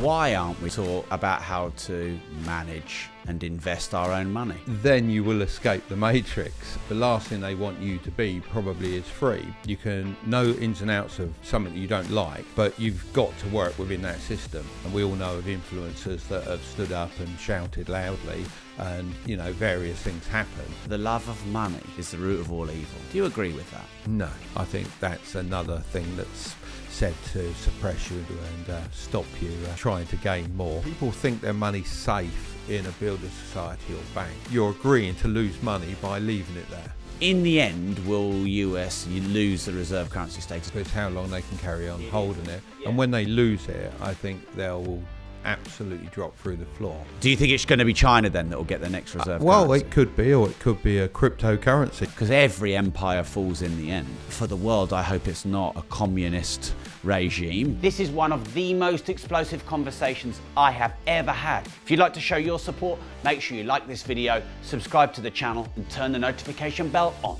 Why aren't we taught about how to manage and invest our own money? Then you will escape the matrix. The last thing they want you to be probably is free. You can know ins and outs of something that you don't like, but you've got to work within that system. And we all know of influencers that have stood up and shouted loudly, and various things happen. The love of money is the root of all evil. Do you agree with that? No, I think that's another thing that's said to suppress you and stop you trying to gain more. People think their money's safe in a builder society or bank. You're agreeing to lose money by leaving it there. In the end, will you lose the reserve currency status? It's how long they can carry on holding it. And when they lose it, I think they'll absolutely drop through the floor. Do you think it's going to be China then that will get the next reserve currency? Well, it could be, or it could be a cryptocurrency. Because every empire falls in the end. For the world, I hope it's not a communist regime. This is one of the most explosive conversations I have ever had. If you'd like to show your support, make sure you like this video, subscribe to the channel, and turn the notification bell on.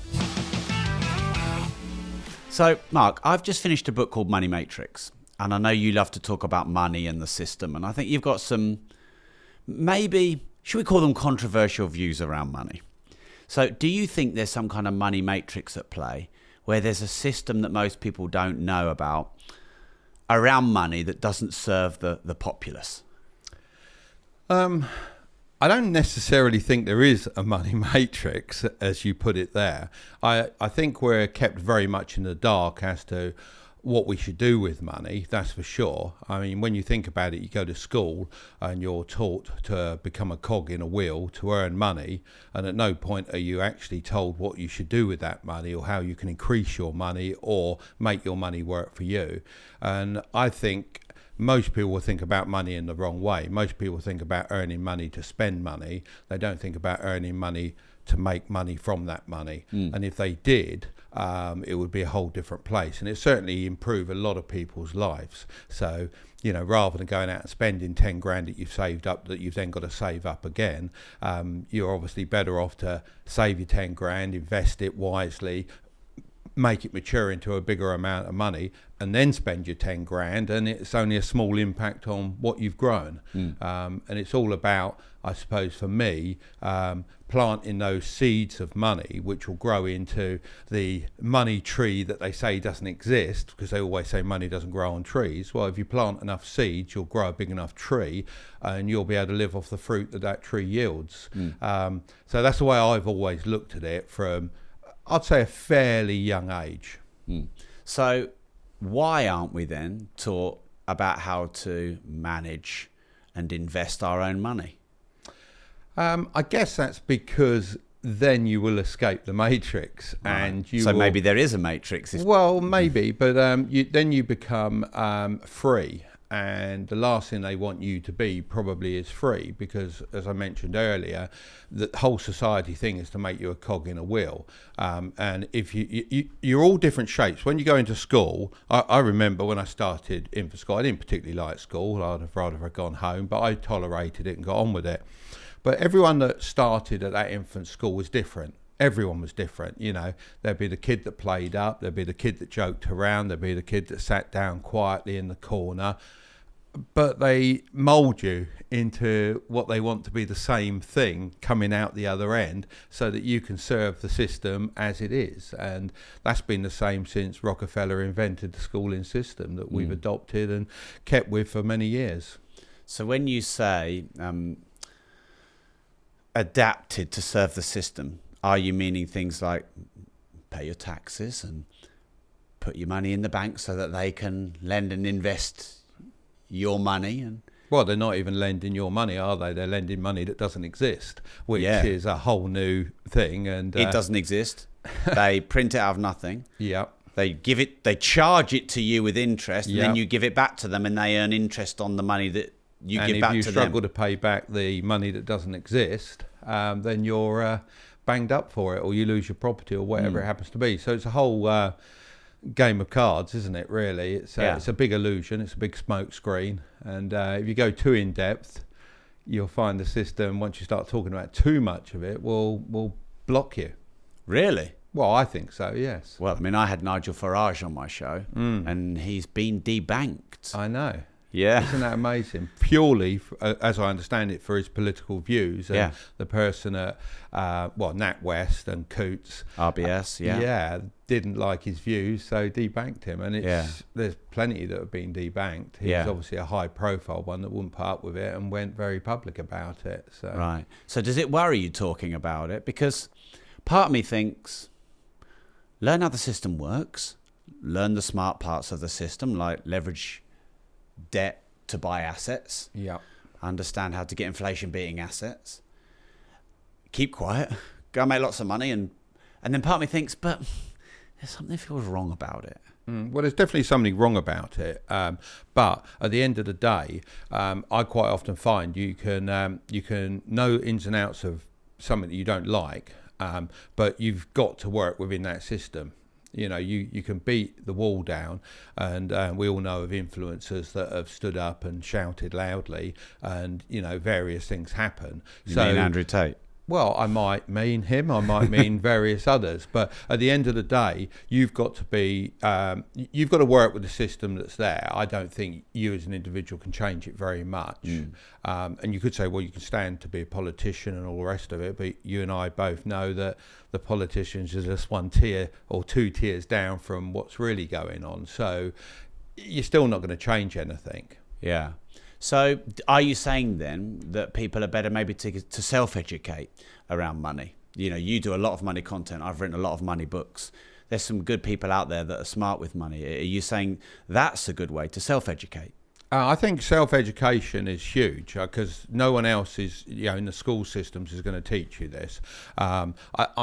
So, Mark, I've just finished a book called Money Matrix. And I know you love to talk about money and the system. And I think you've got some, maybe, should we call them controversial views around money? So do you think there's some kind of money matrix at play where there's a system that most people don't know about around money that doesn't serve the populace? I don't necessarily think there is a money matrix, as you put it there. I think we're kept very much in the dark as to what we should do with money, that's for sure. I mean, when you think about it, you go to school and you're taught to become a cog in a wheel to earn money, and at no point are you actually told what you should do with that money or how you can increase your money or make your money work for you. And I think most people will think about money in the wrong way. Most people think about earning money to spend money. They don't think about earning money to make money from that money. And if they did, it would be a whole different place, and it certainly improve a lot of people's lives. So, rather than going out and spending 10 grand that you've saved up that you've then got to save up again, you're obviously better off to save your 10 grand, invest it wisely, make it mature into a bigger amount of money, and then spend your 10 grand, and it's only a small impact on what you've grown. And it's all about, I suppose for me, planting those seeds of money which will grow into the money tree that they say doesn't exist, because they always say money doesn't grow on trees. Well, if you plant enough seeds, you'll grow a big enough tree, and you'll be able to live off the fruit that that tree yields. So that's the way I've always looked at it from, I'd say, a fairly young age. So why aren't we then taught about how to manage and invest our own money? I guess that's because then you will escape the matrix, and you. So will, maybe there is a matrix. Well, maybe, but then you become free. And the last thing they want you to be probably is free, because, as I mentioned earlier, the whole society thing is to make you a cog in a wheel. And if you're all different shapes. When you go into school, I remember when I started infant school, I didn't particularly like school. I'd have rather have gone home, but I tolerated it and got on with it. But everyone that started at that infant school was different. Everyone was different. There'd be the kid that played up, there'd be the kid that joked around, there'd be the kid that sat down quietly in the corner. But they mould you into what they want to be the same thing coming out the other end, so that you can serve the system as it is. And that's been the same since Rockefeller invented the schooling system that we've adopted and kept with for many years. So when you say adapted to serve the system, are you meaning things like pay your taxes and put your money in the bank so that they can lend and invest your money? And well, they're not even lending your money, are they? They're lending money that doesn't exist, which is a whole new thing. And it doesn't exist. They print it out of nothing. Yeah. They charge it to you with interest, and then you give it back to them, and they earn interest on the money that you give back to them. And if you struggle to pay back the money that doesn't exist, then you're banged up for it, or you lose your property, or whatever it happens to be. So it's a whole game of cards, isn't it, really? It's a big illusion. It's a big smoke screen. And if you go too in depth, you'll find the system, once you start talking about too much of it, will block you. Really? Well, I think so, yes. Well, I mean, I had Nigel Farage on my show, and he's been debanked. I know. Yeah. Isn't that amazing? Purely, as I understand it, for his political views. And the person at, NatWest and Coots. RBS, didn't like his views, so debanked him. And there's plenty that have been debanked. He was obviously a high-profile one that wouldn't put up with it and went very public about it. So. Right. So does it worry you talking about it? Because part of me thinks, learn how the system works, learn the smart parts of the system, like leverage debt to buy assets. Yeah. Understand how to get inflation beating assets. Keep quiet. Go and make lots of money. And then part of me thinks, but there's something feels wrong about it. Well, there's definitely something wrong about it. But at the end of the day, I quite often find you can know ins and outs of something that you don't like, but you've got to work within that system. You know, you can beat the wall down, and we all know of influencers that have stood up and shouted loudly, and, you know, various things happen. You mean Andrew Tate? Well, I might mean him, I might mean various others, but at the end of the day, you've got to work with the system that's there. I don't think you as an individual can change it very much. And you could say, well, you can stand to be a politician and all the rest of it, but you and I both know that the politicians are just one tier or two tiers down from what's really going on. So you're still not going to change anything. Yeah. So are you saying then that people are better maybe to self-educate around money? You know, you do a lot of money content. I've written a lot of money books. There's some good people out there that are smart with money. Are you saying that's a good way to self-educate? I think self-education is huge because no one else is, in the school systems is going to teach you this. I'm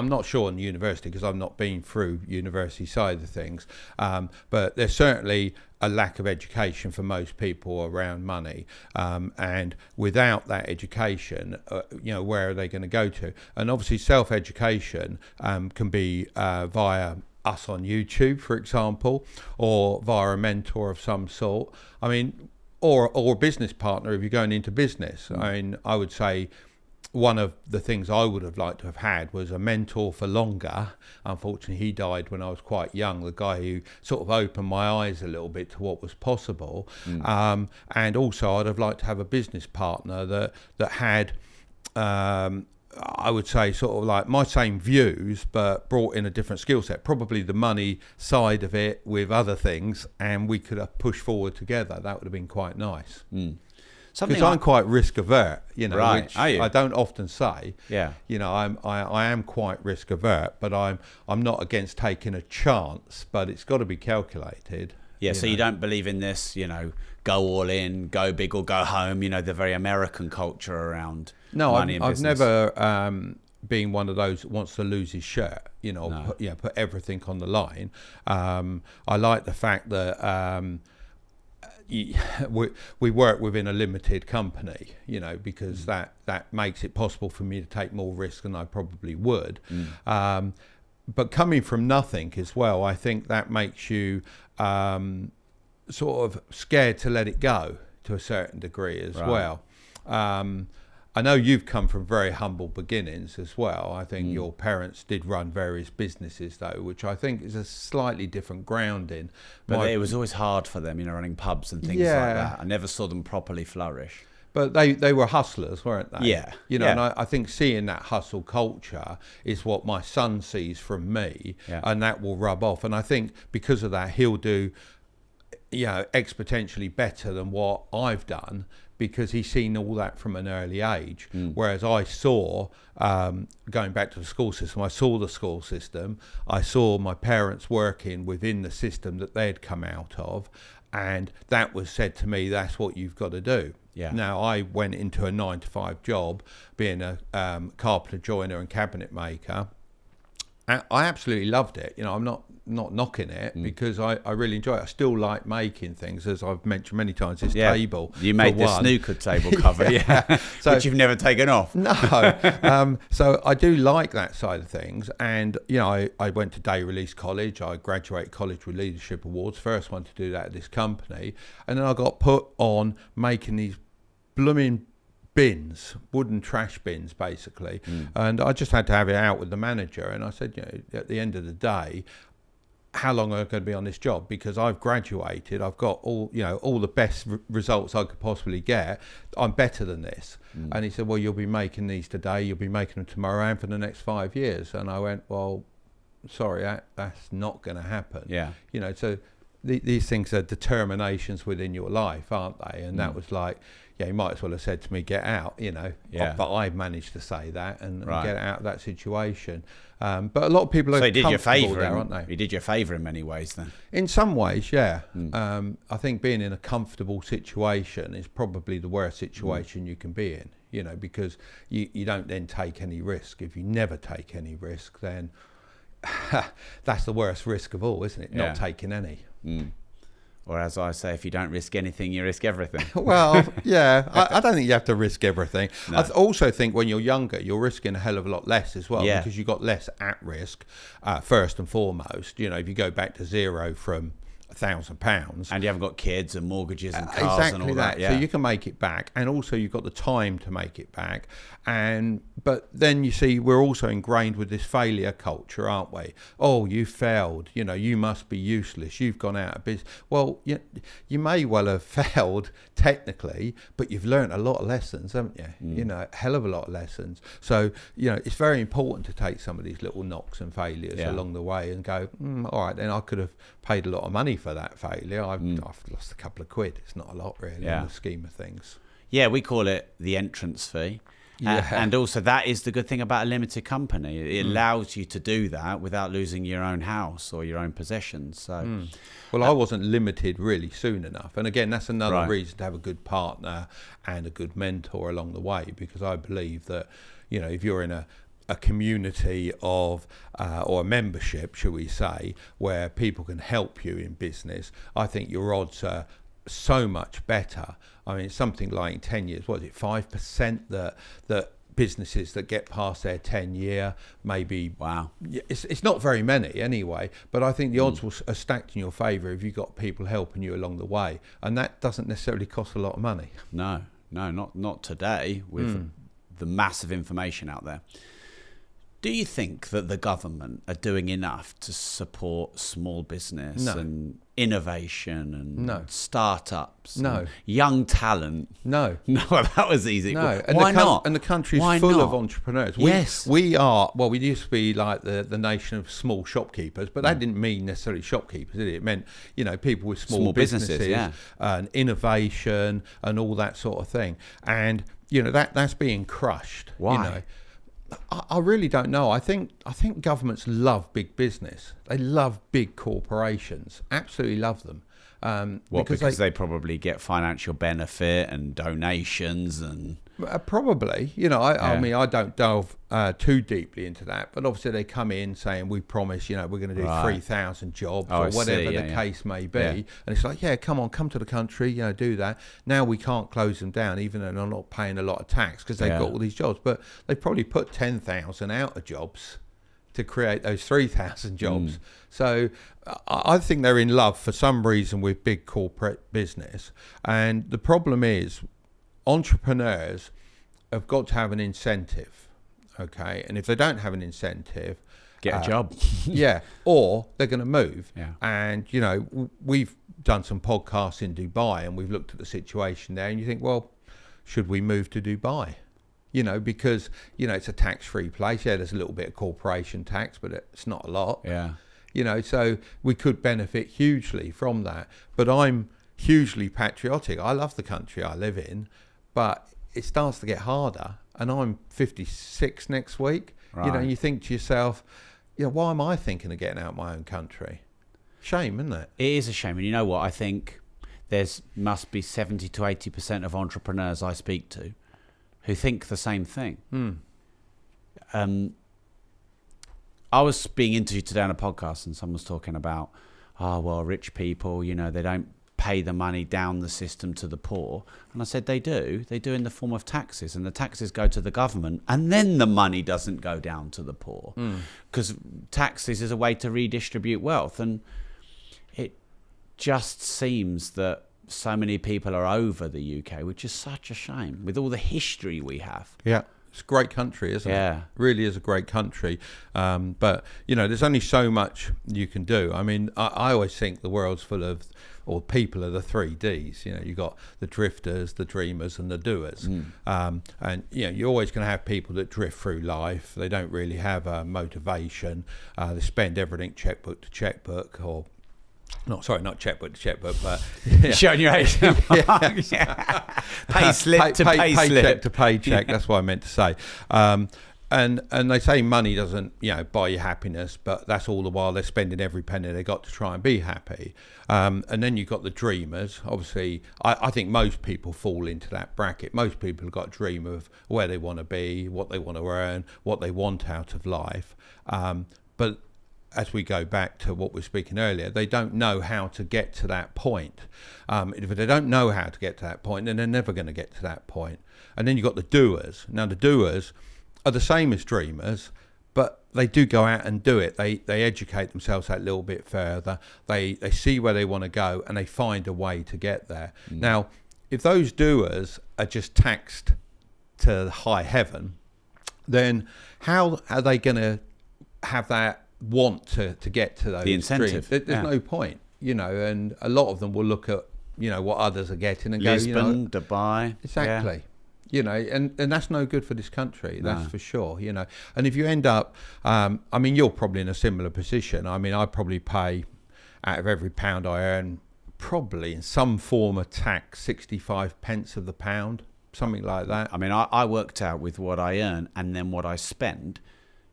not sure in the university because I've not been through university side of things, but there's certainly a lack of education for most people around money, and without that education, where are they going to go to? And obviously self-education can be via us on YouTube, for example, or via a mentor of some sort. I mean, or a business partner if you're going into business. I mean, I would say one of the things I would have liked to have had was a mentor for longer. Unfortunately, he died when I was quite young, the guy who sort of opened my eyes a little bit to what was possible. And also I'd have liked to have a business partner that had, I would say, sort of like my same views, but brought in a different skill set, probably the money side of it with other things, and we could have pushed forward together. That would have been quite nice. Because I'm quite risk avert, right. Which Are you? I don't often say. Yeah. I am quite risk avert, but I'm not against taking a chance, but it's got to be calculated. Yeah, so you don't believe in this, go all in, go big or go home, the very American culture around money and I've business. never been one of those that wants to lose his shirt, put everything on the line. I like the fact that we work within a limited company, because that makes it possible for me to take more risk than I probably would. But coming from nothing as well, I think that makes you sort of scared to let it go to a certain degree as well. I know you've come from very humble beginnings as well. I think your parents did run various businesses though, which I think is a slightly different grounding. But it was always hard for them, running pubs and things like that. I never saw them properly flourish. But they were hustlers, weren't they? Yeah. And I think seeing that hustle culture is what my son sees from me, and that will rub off. And I think because of that, he'll do, exponentially better than what I've done because he's seen all that from an early age. Whereas I saw, going back to the school system, I saw the school system. I saw my parents working within the system that they'd come out of. And that was said to me, that's what you've got to do. Yeah. Now, I went into a 9-to-5 job, being a carpenter, joiner and cabinet maker. And I absolutely loved it. I'm not knocking it because I really enjoy it. I still like making things, as I've mentioned many times, this table. You made the snooker table cover, so, which you've never taken off. No. So I do like that side of things. And, I went to day release college. I graduated college with leadership awards, first one to do that at this company. And then I got put on making these blooming bins, wooden trash bins basically, and I just had to have it out with the manager. And I said, at the end of the day, how long am I going to be on this job? Because I've graduated, I've got all the best results I could possibly get. I'm better than this. And he said, well, you'll be making these today, you'll be making them tomorrow, and for the next 5 years. And I went, well, sorry, that's not going to happen. Yeah. So these things are determinations within your life, aren't they? And that was like, you might as well have said to me, get out, Yeah. But I managed to say that and Right. get out of that situation. But a lot of people are So he did you a favour, there, aren't they? He did you a favour in many ways then. In some ways, yeah. I think being in a comfortable situation is probably the worst situation you can be in, because you don't then take any risk. If you never take any risk, then that's the worst risk of all, isn't it? Yeah. Not taking any. Or as I say, if you don't risk anything, you risk everything. Well, yeah, I don't think you have to risk everything. No. I also think when you're younger, you're risking a hell of a lot less as well, Yeah. because you've got less at risk, first and foremost. If you go back to zero from £1,000. And you haven't got kids and mortgages and cars Exactly and all that. Yeah. So you can make it back, and also you've got the time to make it back. But then you see we're also ingrained with this failure culture, aren't we? Oh, you failed. You must be useless. You've gone out of business. Well, you may well have failed technically, but you've learned a lot of lessons, haven't you? A hell of a lot of lessons. So it's very important to take some of these little knocks and failures along the way and go, all right, then I could have paid a lot of money for that failure. I've lost a couple of quid. It's not a lot really in the scheme of things. Yeah, we call it the entrance fee. And also that is the good thing about a limited company. It allows you to do that without losing your own house or your own possessions. So, Well, I wasn't limited really soon enough. And again, that's another Right. reason to have a good partner and a good mentor along the way, because I believe that, if you're in a community of or a membership, shall we say, where people can help you in business, I think your odds are so much better. I mean, it's something like 10 years, what is it, 5% that businesses that get past their 10-year, maybe. wow. It's not very many anyway, but I think the odds are stacked in your favour if you've got people helping you along the way, and that doesn't necessarily cost a lot of money. No, not today with the massive information out there. Do you think that the government are doing enough to support small business No. and innovation and No. startups No. and young talent? No. No, that was easy. No, Why not? And the country's Why full not? of entrepreneurs. Yes. We are, well, we used to be like the nation of small shopkeepers, but that didn't mean necessarily shopkeepers, did it? It meant, people with small businesses yeah. and innovation and all that sort of thing. And, that's being crushed. Why? I really don't know. I think governments love big business. They love big corporations. Absolutely love them. Because they probably get financial benefit and donations and probably. I mean, I don't delve too deeply into that, but obviously they come in saying we promise, we're going to do Right. 3,000 jobs Oh, or I see, whatever yeah, the yeah. case may be, Yeah. and it's like, come to the country, do that. Now we can't close them down, even though they're not paying a lot of tax because they've Yeah. got all these jobs, but they probably put 10,000 out of jobs to create those 3,000 jobs. So I think they're in love for some reason with big corporate business. And the problem is entrepreneurs have got to have an incentive, okay? And if they don't have an incentive... get a job. yeah, or they're going to move. Yeah. And, we've done some podcasts in Dubai and we've looked at the situation there and you think, well, should we move to Dubai? Because, it's a tax-free place. Yeah, there's a little bit of corporation tax, but it's not a lot. Yeah. So we could benefit hugely from that. But I'm hugely patriotic. I love the country I live in, but it starts to get harder. And I'm 56 next week. Right. And you think to yourself, why am I thinking of getting out of my own country? Shame, isn't it? It is a shame. And you know what? I think must be 70 to 80% of entrepreneurs I speak to who think the same thing. I was being interviewed today on a podcast and someone was talking about, rich people, they don't pay the money down the system to the poor. And I said, they do in the form of taxes, and the taxes go to the government, and then the money doesn't go down to the poor, because taxes is a way to redistribute wealth. And it just seems that so many people are over the UK, which is such a shame with all the history we have. Yeah. It's a great country, isn't Yeah. it? Really is a great country. But, there's only so much you can do. I mean, I always think the world's full of, or people are the 3Ds. You've got the drifters, the dreamers, and the doers. And, you're always going to have people that drift through life. They don't really have a motivation. They spend everything checkbook to checkbook, or not checkbook to checkbook, but showing your age. Pay slip to pay slip. Paycheck to paycheck. That's what I meant to say. And they say money doesn't buy you happiness, but that's all the while they're spending every penny they got to try and be happy. And then you've got the dreamers. Obviously, I think most people fall into that bracket. Most people have got a dream of where they want to be, what they want to earn, what they want out of life. But as we go back to what we were speaking earlier, they don't know how to get to that point. If they don't know how to get to that point, then they're never going to get to that point. And then you've got the doers. Now, the doers are the same as dreamers, but they do go out and do it. They educate themselves that little bit further. They see where they want to go, and they find a way to get there. Now, if those doers are just taxed to high heaven, then how are they going to have that want to get to those the incentive? Dreams? There's no point, and a lot of them will look at what others are getting and Lisbon, Dubai. Exactly. And that's no good for this country, that's for sure, And if you end up, you're probably in a similar position. I probably pay, out of every pound I earn, probably in some form of tax, 65 pence of the pound, something like that. I worked out with what I earn and then what I spend,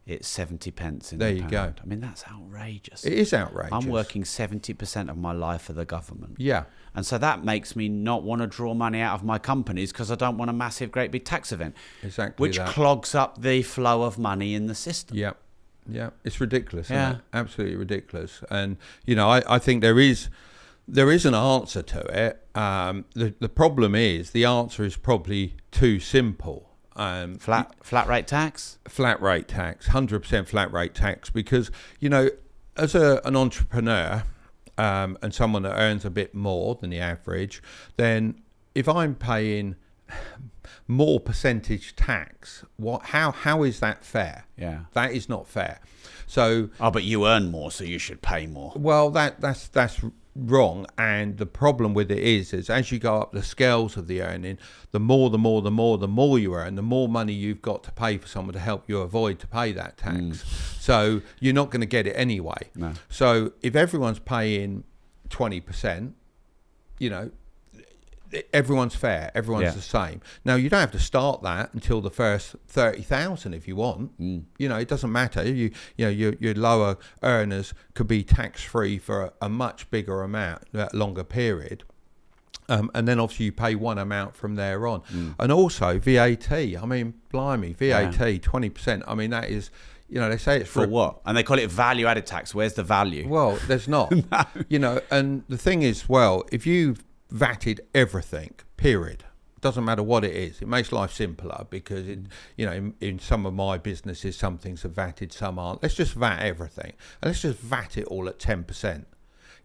it's 70 pence in there the you pound. go. That's outrageous. It is outrageous. I'm working 70% of my life for the government. Yeah. And so that makes me not want to draw money out of my companies because I don't want a massive, great big tax event. Exactly. Which clogs up the flow of money in the system. Yeah. Yeah. It's ridiculous, isn't it? Absolutely ridiculous. And, I think there is an answer to it. The problem is the answer is probably too simple. Flat rate tax? Flat rate tax, 100% flat rate tax, because, as an entrepreneur and someone that earns a bit more than the average, then if I'm paying more percentage tax, how is that fair? Yeah. That is not fair. So, but you earn more, so you should pay more. Well, that's wrong, and the problem with it is as you go up the scales of the earning, the more you earn, the more money you've got to pay for someone to help you avoid to pay that tax. So you're not going to get it anyway. No. So if everyone's paying 20%, everyone's fair, everyone's the same. Now, you don't have to start that until the first 30,000 if you want. It doesn't matter. Your lower earners could be tax free for a much bigger amount, that longer period. And then obviously you pay one amount from there on. And also VAT. Blimey, VAT, 20%. That is, they say it's for what? And they call it value added tax. Where's the value? Well, there's not. No. And the thing is, if you've VATted everything, period. Doesn't matter what it is. It makes life simpler because in some of my businesses, some things are VATted, some aren't. Let's just VAT everything, and let's just VAT it all at 10%.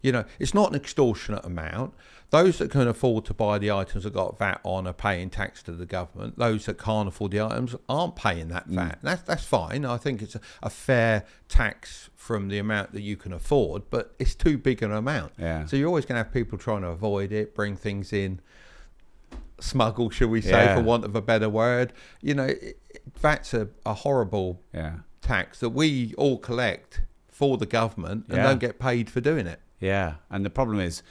It's not an extortionate amount. Those that can afford to buy the items that got VAT on are paying tax to the government. Those that can't afford the items aren't paying that VAT. That's fine. I think it's a fair tax from the amount that you can afford, but it's too big an amount. Yeah. So you're always going to have people trying to avoid it, bring things in, smuggle, shall we say, for want of a better word. VAT's a horrible tax that we all collect for the government and don't get paid for doing it. Yeah, and the problem is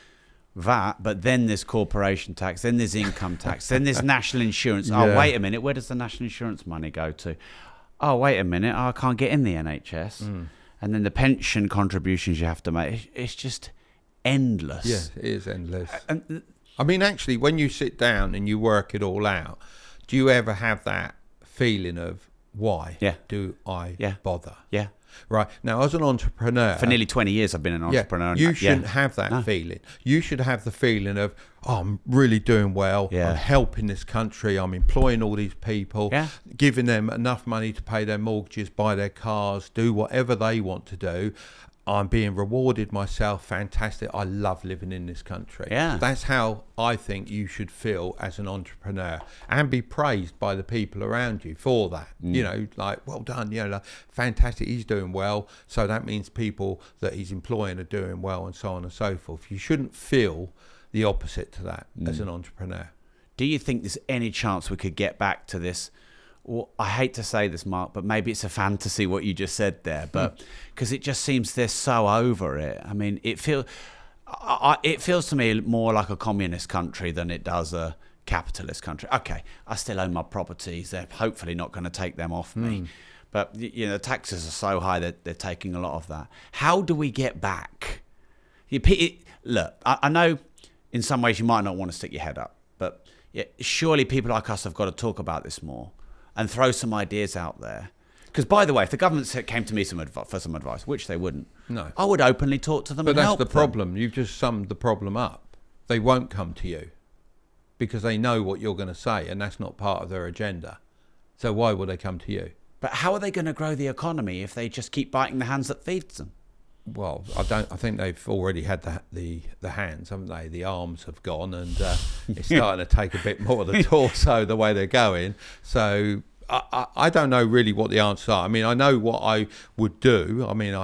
VAT, but then there's corporation tax, then there's income tax, then there's national insurance. Oh, wait a minute, where does the national insurance money go to? Oh, wait a minute, I can't get in the NHS. And then the pension contributions you have to make, it's just endless. Yes, it is endless. Actually, when you sit down and you work it all out, do you ever have that feeling of, why do I bother? Yeah. Right. Now, as an entrepreneur... For nearly 20 years, I've been an entrepreneur. You shouldn't have that feeling. You should have the feeling of, I'm really doing well. I'm helping this country. I'm employing all these people, giving them enough money to pay their mortgages, buy their cars, do whatever they want to do. I'm being rewarded myself. Fantastic. I love living in this country. Yeah. That's how I think you should feel as an entrepreneur, and be praised by the people around you for that. You know, like, well done, you know, like, fantastic, he's doing well. So that means people that he's employing are doing well, and so on and so forth. You shouldn't feel the opposite to that as an entrepreneur. Do you think there's any chance we could get back to this? Well, I hate to say this, Mark, but maybe it's a fantasy what you just said there, but because it just seems they're so over it. I mean, it feels to me more like a communist country than it does a capitalist country. Okay, I still own my properties. They're hopefully not going to take them off me. But, you know, the taxes are so high that they're taking a lot of that. How do we get back? Look, I know in some ways you might not want to stick your head up, but surely people like us have got to talk about this more and throw some ideas out there. Because, by the way, if the government came to me for some advice, which they wouldn't, No. I would openly talk to them and help them. But that's the problem. You've just summed the problem up. They won't come to you because they know what you're going to say, and that's not part of their agenda. So why would they come to you? But how are they going to grow the economy if they just keep biting the hands that feeds them? Well, I think they've already had the hands, haven't they? The arms have gone, and it's starting to take a bit more of the torso the way they're going. So I don't know really what the answers are. I mean, I know what I would do. I mean,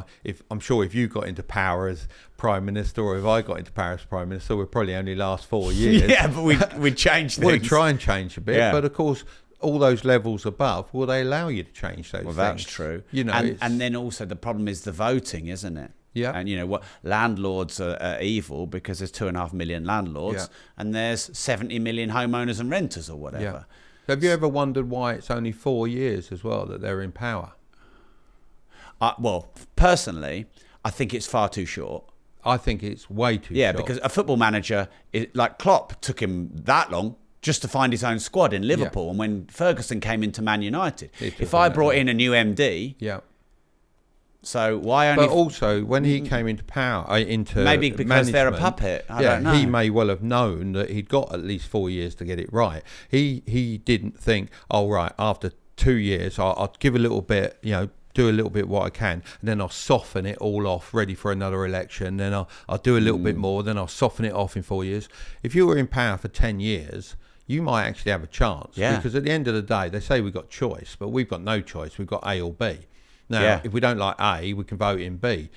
I'm sure if you got into power as Prime Minister, or if I got into power as Prime Minister, we'd probably only last 4 years. Yeah, but we'd change things. We'd try and change a bit, Yeah. but of course, all those levels above, will they allow you to change those things? Well, that's true. You know, and then also the problem is the voting, isn't it? Yeah. And you know what? Landlords are evil because there's 2.5 million landlords, Yeah. and there's 70 million homeowners and renters or whatever. Yeah. Have you ever wondered why it's only 4 years as well that they're in power? Well, personally, I think it's far too short. I think it's way too Yeah, short. because a football manager, like Klopp, took him that long just to find his own squad in Liverpool. Yeah. And when Ferguson came into Man United, It took if I him that brought long. in a new MD, Yeah. so why only... But also, when he came into power, into maybe because they're a management, puppet. I don't know. he may well have known that he'd got at least 4 years to get it right. He didn't think, oh, right, after 2 years, I'll give a little bit, you know, do a little bit what I can, and then I'll soften it all off, ready for another election. Then I'll do a little bit more, then I'll soften it off in 4 years. If you were in power for 10 years, you might actually have a chance. Yeah. Because at the end of the day, they say we've got choice, but we've got no choice. We've got A or B. Now, Yeah. if we don't like A, we can vote in B.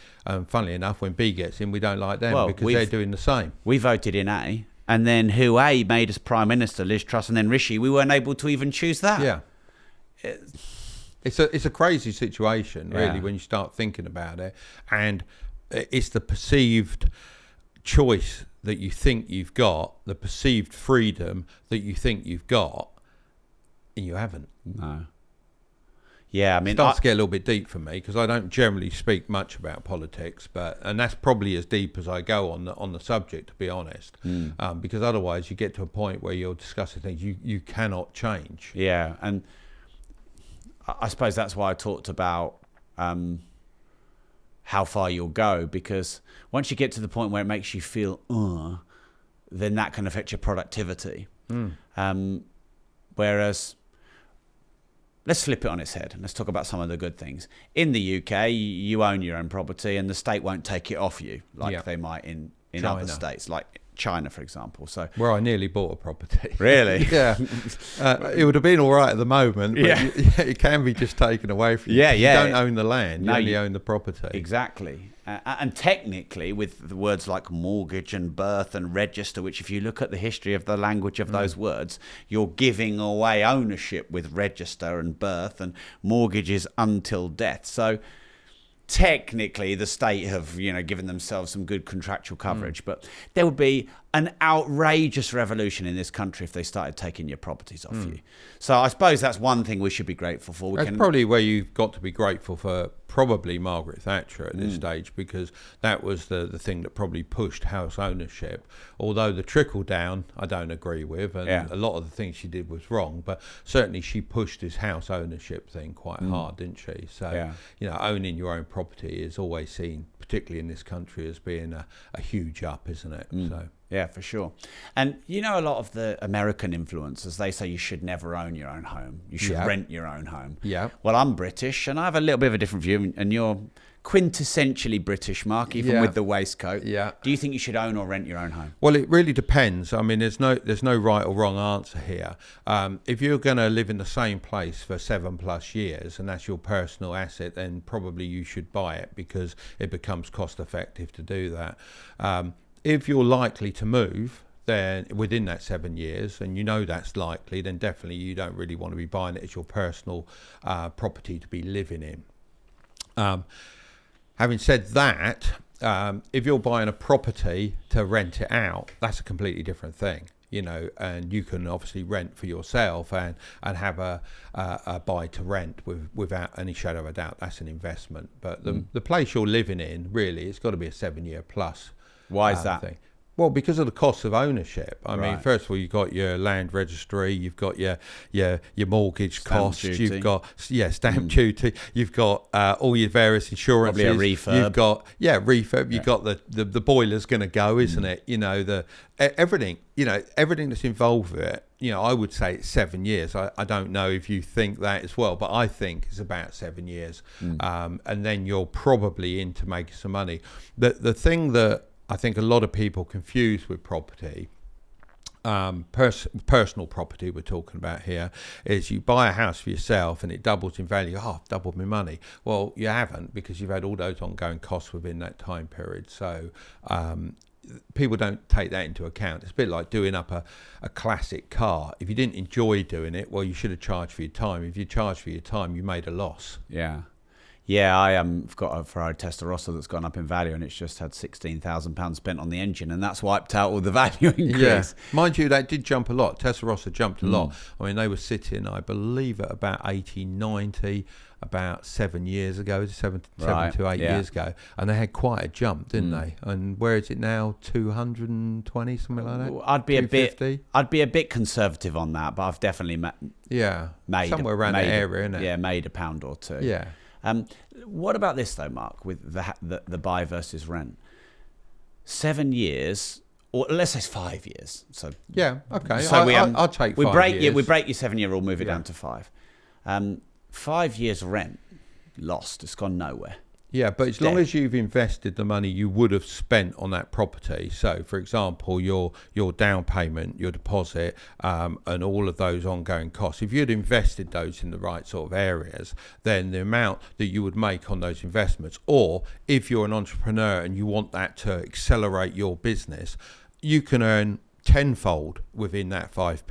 Funnily enough, when B gets in, we don't like them Well, because they're doing the same. We voted in A, and then who A made us Prime Minister, Liz Truss, and then Rishi, we weren't able to even choose that. Yeah. It's a crazy situation, really, Yeah. when you start thinking about it. And it's the perceived choice that you think you've got, the perceived freedom that you think you've got, and you haven't. No. Yeah, I mean... It starts to get a little bit deep for me because I don't generally speak much about politics, and that's probably as deep as I go on the subject, to be honest. Because otherwise you get to a point where you're discussing things you cannot change. Yeah, and I suppose that's why I talked about how far you'll go, because once you get to the point where it makes you feel, then that can affect your productivity. Whereas... let's flip it on its head and let's talk about some of the good things. In the UK, you own your own property and the state won't take it off you like they might in other states, like China, for example. So where I nearly bought a property. Really? Yeah. It would have been all right at the moment, but it can be just taken away from you. Yeah, yeah. You don't own the land, you only own the property. Exactly. And technically, with the words like mortgage and birth and register, which if you look at the history of the language of those words, you're giving away ownership with register and birth, and mortgages until death. So technically the state have, given themselves some good contractual coverage, but there would be an outrageous revolution in this country if they started taking your properties off you. So I suppose that's one thing we should be grateful for. That's probably where you've got to be grateful for probably Margaret Thatcher at this stage, because that was the thing that probably pushed house ownership. Although the trickle down, I don't agree with, and a lot of the things she did was wrong, but certainly she pushed this house ownership thing quite hard, didn't she? So, owning your own property is always seen, particularly in this country, as being a huge up, isn't it? So. Yeah, for sure. And a lot of the American influencers, they say you should never own your own home. You should rent your own home. Yeah. Well, I'm British and I have a little bit of a different view, and you're quintessentially British, Mark, even with the waistcoat. Yeah. Do you think you should own or rent your own home? Well, it really depends. I mean, there's no right or wrong answer here. If you're going to live in the same place for 7+ years and that's your personal asset, then probably you should buy it because it becomes cost effective to do that. If you're likely to move, then within that 7 years, and you know that's likely, then definitely you don't really want to be buying it as your personal property to be living in. Having said that, if you're buying a property to rent it out, that's a completely different thing, and you can obviously rent for yourself and have a buy to rent without any shadow of a doubt. That's an investment. But the place you're living in, really, it's got to be a 7-year plus. Why is that? Thing. Well, because of the cost of ownership. I mean, Right. first of all, you've got your land registry, you've got your mortgage Stamp costs, duty. you've got stamp duty, you've got all your various insurances. Probably a refurb. You've got refurb. You've got the boiler's going to go, isn't it? Everything. Everything that's involved with it. I would say it's 7 years. I don't know if you think that as well, but I think it's about 7 years, and then you're probably into making some money. The thing that I think a lot of people confuse with property, personal property we're talking about here, is you buy a house for yourself and it doubles in value. I've doubled my money. Well, you haven't, because you've had all those ongoing costs within that time period. So people don't take that into account. It's a bit like doing up a classic car. If you didn't enjoy doing it, well, you should have charged for your time. If you charged for your time, you made a loss. Yeah, I've got a Ferrari Testarossa that's gone up in value, and it's just had £16,000 spent on the engine, and that's wiped out all the value increase. Yeah, mind you, that did jump a lot. Testarossa jumped a lot. I mean, they were sitting, I believe, at about 80, 90 about 7 years ago, seven to 8 years ago, and they had quite a jump, didn't they? And where is it now? 220, something like that. I'd be a bit conservative on that, but I've definitely made somewhere around that area, isn't it? Yeah, made a pound or two. Yeah. What about this though, Mark? With the buy versus rent, 7 years, or let's say 5 years. So yeah, okay. So I'll take 5 years. We break your 7 year rule, move it down to 5. 5 years rent lost. It's gone nowhere. Yeah, but as long as you've invested the money you would have spent on that property, so for example, your down payment, your deposit, and all of those ongoing costs, if you'd invested those in the right sort of areas, then the amount that you would make on those investments, or if you're an entrepreneur and you want that to accelerate your business, you can earn tenfold within that 5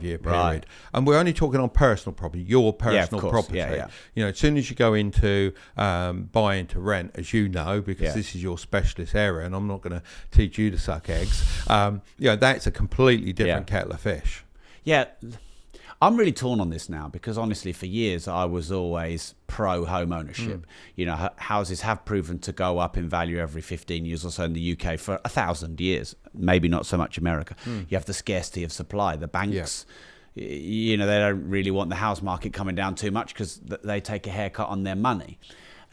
year period. Right. And we're only talking on personal property, your personal property. Yeah. As soon as you go into buying to rent, as you know, because this is your specialist area, and I'm not going to teach you to suck eggs, that's a completely different kettle of fish. Yeah. I'm really torn on this now, because honestly, for years I was always pro home ownership. Houses have proven to go up in value every 15 years or so in the UK for 1,000 years. Maybe not so much America. You have the scarcity of supply. The banks, they don't really want the house market coming down too much, because they take a haircut on their money.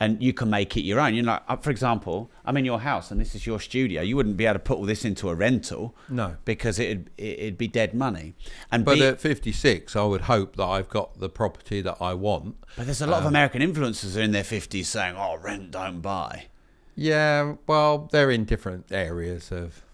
And you can make it your own. For example, I'm in your house and this is your studio. You wouldn't be able to put all this into a rental. No. Because it'd be dead money. But at 56, I would hope that I've got the property that I want. But there's a lot of American influencers in their 50s saying, rent, don't buy. Yeah, well, they're in different areas of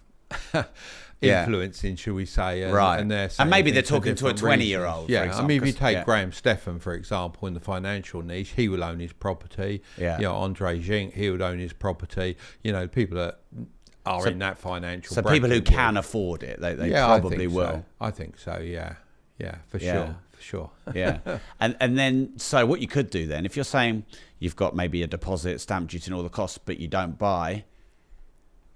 influencing, shall we say. Right. And maybe they're talking to a 20-year-old. Yeah, I mean, if you take Graham Stephan, for example, in the financial niche, he will own his property. Yeah. Andre Zink, he would own his property. People that are in that financial So bracket people who can afford it, they probably will. So. I think so, yeah. Yeah, for sure. Yeah. And then, so what you could do then, if you're saying you've got maybe a deposit, stamp duty and all the costs, but you don't buy,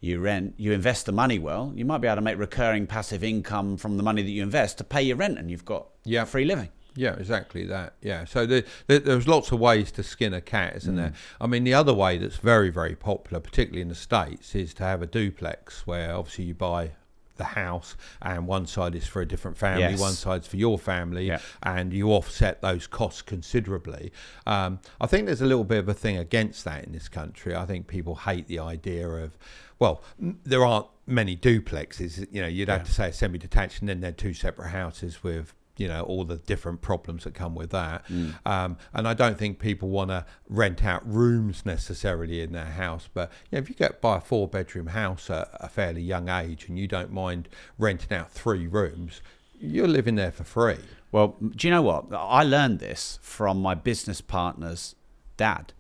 you rent, you invest the money well, you might be able to make recurring passive income from the money that you invest to pay your rent, and you've got free living. Yeah, exactly that. Yeah, so there's lots of ways to skin a cat, isn't there? I mean, the other way that's very, very popular, particularly in the States, is to have a duplex, where obviously you buy the house and one side is for a different family, one side's for your family, and you offset those costs considerably. I think there's a little bit of a thing against that in this country. I think people hate the idea of, well, there aren't many duplexes. You'd have to say a semi-detached, and then they're two separate houses with all the different problems that come with that. And I don't think people want to rent out rooms necessarily in their house. But if you buy a 4-bedroom house at a fairly young age and you don't mind renting out 3 rooms, you're living there for free. Well, do you know what? I learned this from my business partner's dad,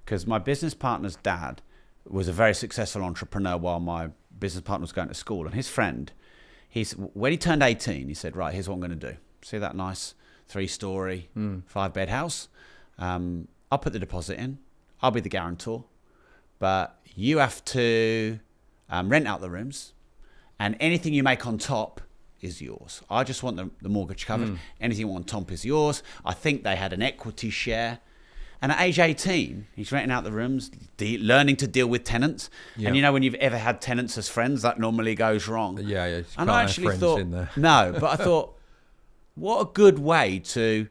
because my business partner's dad was a very successful entrepreneur while my business partner was going to school. And his friend, when he turned 18, he said, right, here's what I'm going to do. See that nice 3-story, 5-bed house? I'll put the deposit in. I'll be the guarantor. But you have to rent out the rooms, and anything you make on top is yours. I just want the mortgage covered. Anything you want on top is yours. I think they had an equity share. And at age 18, he's renting out the rooms, learning to deal with tenants. Yeah. And when you've ever had tenants as friends, that normally goes wrong. Yeah. And I actually thought, no, but I thought, what a good way to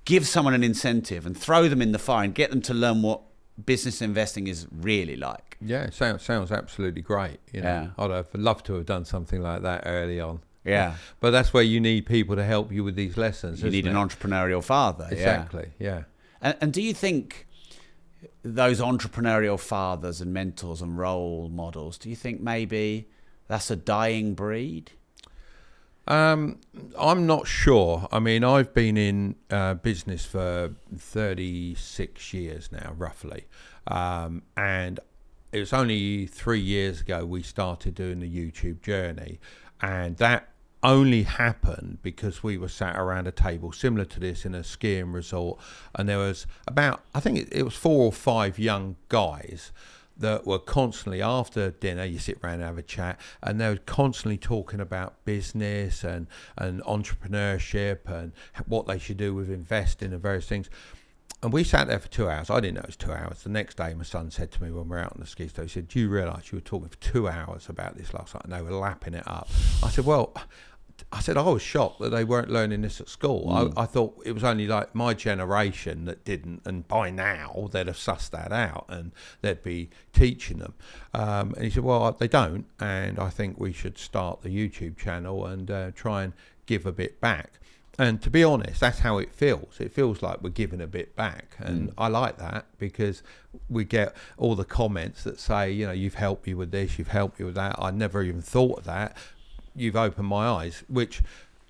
give someone an incentive and throw them in the fire and get them to learn what business investing is really like. Yeah, it sounds absolutely great. Yeah. I'd have loved to have done something like that early on. Yeah. But that's where you need people to help you with these lessons. You need an entrepreneurial father. Exactly, yeah. And do you think those entrepreneurial fathers and mentors and role models, do you think maybe that's a dying breed? I'm not sure. I mean, I've been in business for 36 years now, roughly. And it was only 3 years ago we started doing the YouTube journey. And that only happened because we were sat around a table similar to this in a skiing resort, and there was I think it was 4 or 5 young guys that were constantly, after dinner you sit around and have a chat, and they were constantly talking about business and entrepreneurship and what they should do with investing and various things. And we sat there for 2 hours. I didn't know it was 2 hours. The next day, my son said to me when we were out on the ski slope, he said, do you realise you were talking for 2 hours about this last night? And they were lapping it up. I said, I was shocked that they weren't learning this at school. I thought it was only like my generation that didn't, and by now they'd have sussed that out and they'd be teaching them. And he said, well, they don't, and I think we should start the YouTube channel and try and give a bit back. And to be honest, that's how it feels. It feels like we're giving a bit back. And I like that because we get all the comments that say, you've helped me with this, you've helped me with that. I never even thought of that. You've opened my eyes, which,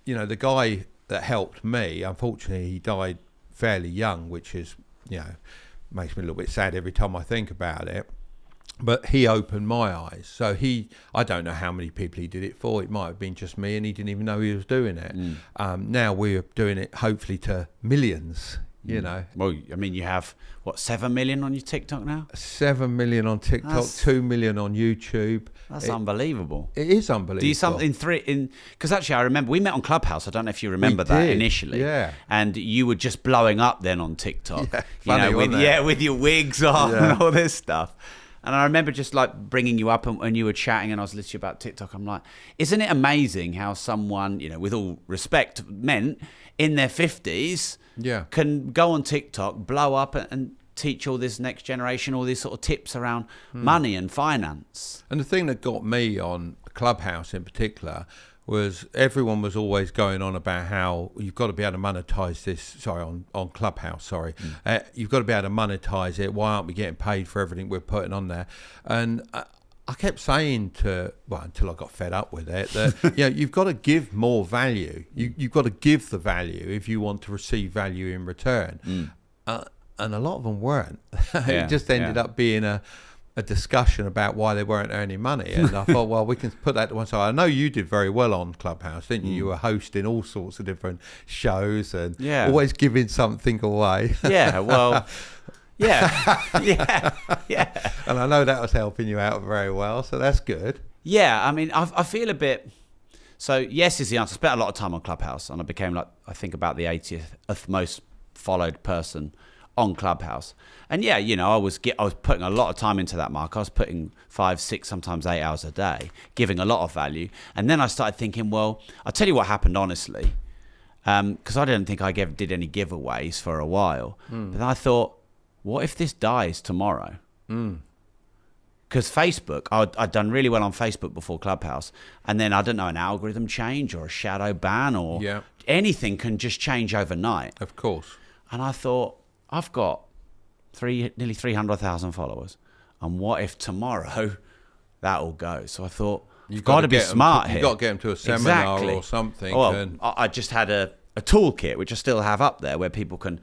the guy that helped me, unfortunately, he died fairly young, which is, makes me a little bit sad every time I think about it. But he opened my eyes. So I don't know how many people he did it for. It might have been just me, and he didn't even know he was doing it. Now we're doing it, hopefully, to millions, Well, I mean, you have, 7 million on your TikTok now? 7 million on TikTok, 2 million on YouTube. That's unbelievable. It is unbelievable. Do you something because actually I remember we met on Clubhouse. I don't know if you remember that initially. Yeah. And you were just blowing up then on TikTok. Yeah, funny, with your wigs on and all this stuff. And I remember just like bringing you up, and when you were chatting and I was listening about TikTok, I'm like, isn't it amazing how someone, with all respect meant, in their 50s can go on TikTok, blow up and teach all this next generation, all these sort of tips around money and finance. And the thing that got me on Clubhouse in particular was everyone was always going on about how you've got to be able to monetize this. On Clubhouse, you've got to be able to monetize it. Why aren't we getting paid for everything we're putting on there? And I kept saying until I got fed up with it, that you've got to give more value. You've got to give the value if you want to receive value in return. And a lot of them weren't. It just ended up being a discussion about why they weren't earning money. And I thought, well, we can put that to one side. I know you did very well on Clubhouse, didn't you? You were hosting all sorts of different shows and always giving something away. Yeah, well... Yeah. And I know that was helping you out very well, so that's good. Yeah, I mean, I feel a bit... So, yes is the answer. I spent a lot of time on Clubhouse, and I became, I think, about the 80th most followed person on Clubhouse. And I was putting a lot of time into that, Mark. I was putting 5, 6, sometimes 8 hours a day, giving a lot of value. And then I started thinking, well, I'll tell you what happened, honestly, because I didn't think I ever did any giveaways for a while. But then I thought, what if this dies tomorrow? Because Facebook, I'd done really well on Facebook before Clubhouse. And then, I don't know, an algorithm change or a shadow ban or anything can just change overnight. Of course. And I thought, I've got nearly 300,000 followers. And what if tomorrow that all goes? So I thought, you've got to be smart here. You've got to get them to a seminar or something. Well, I just had a toolkit, which I still have up there, where people can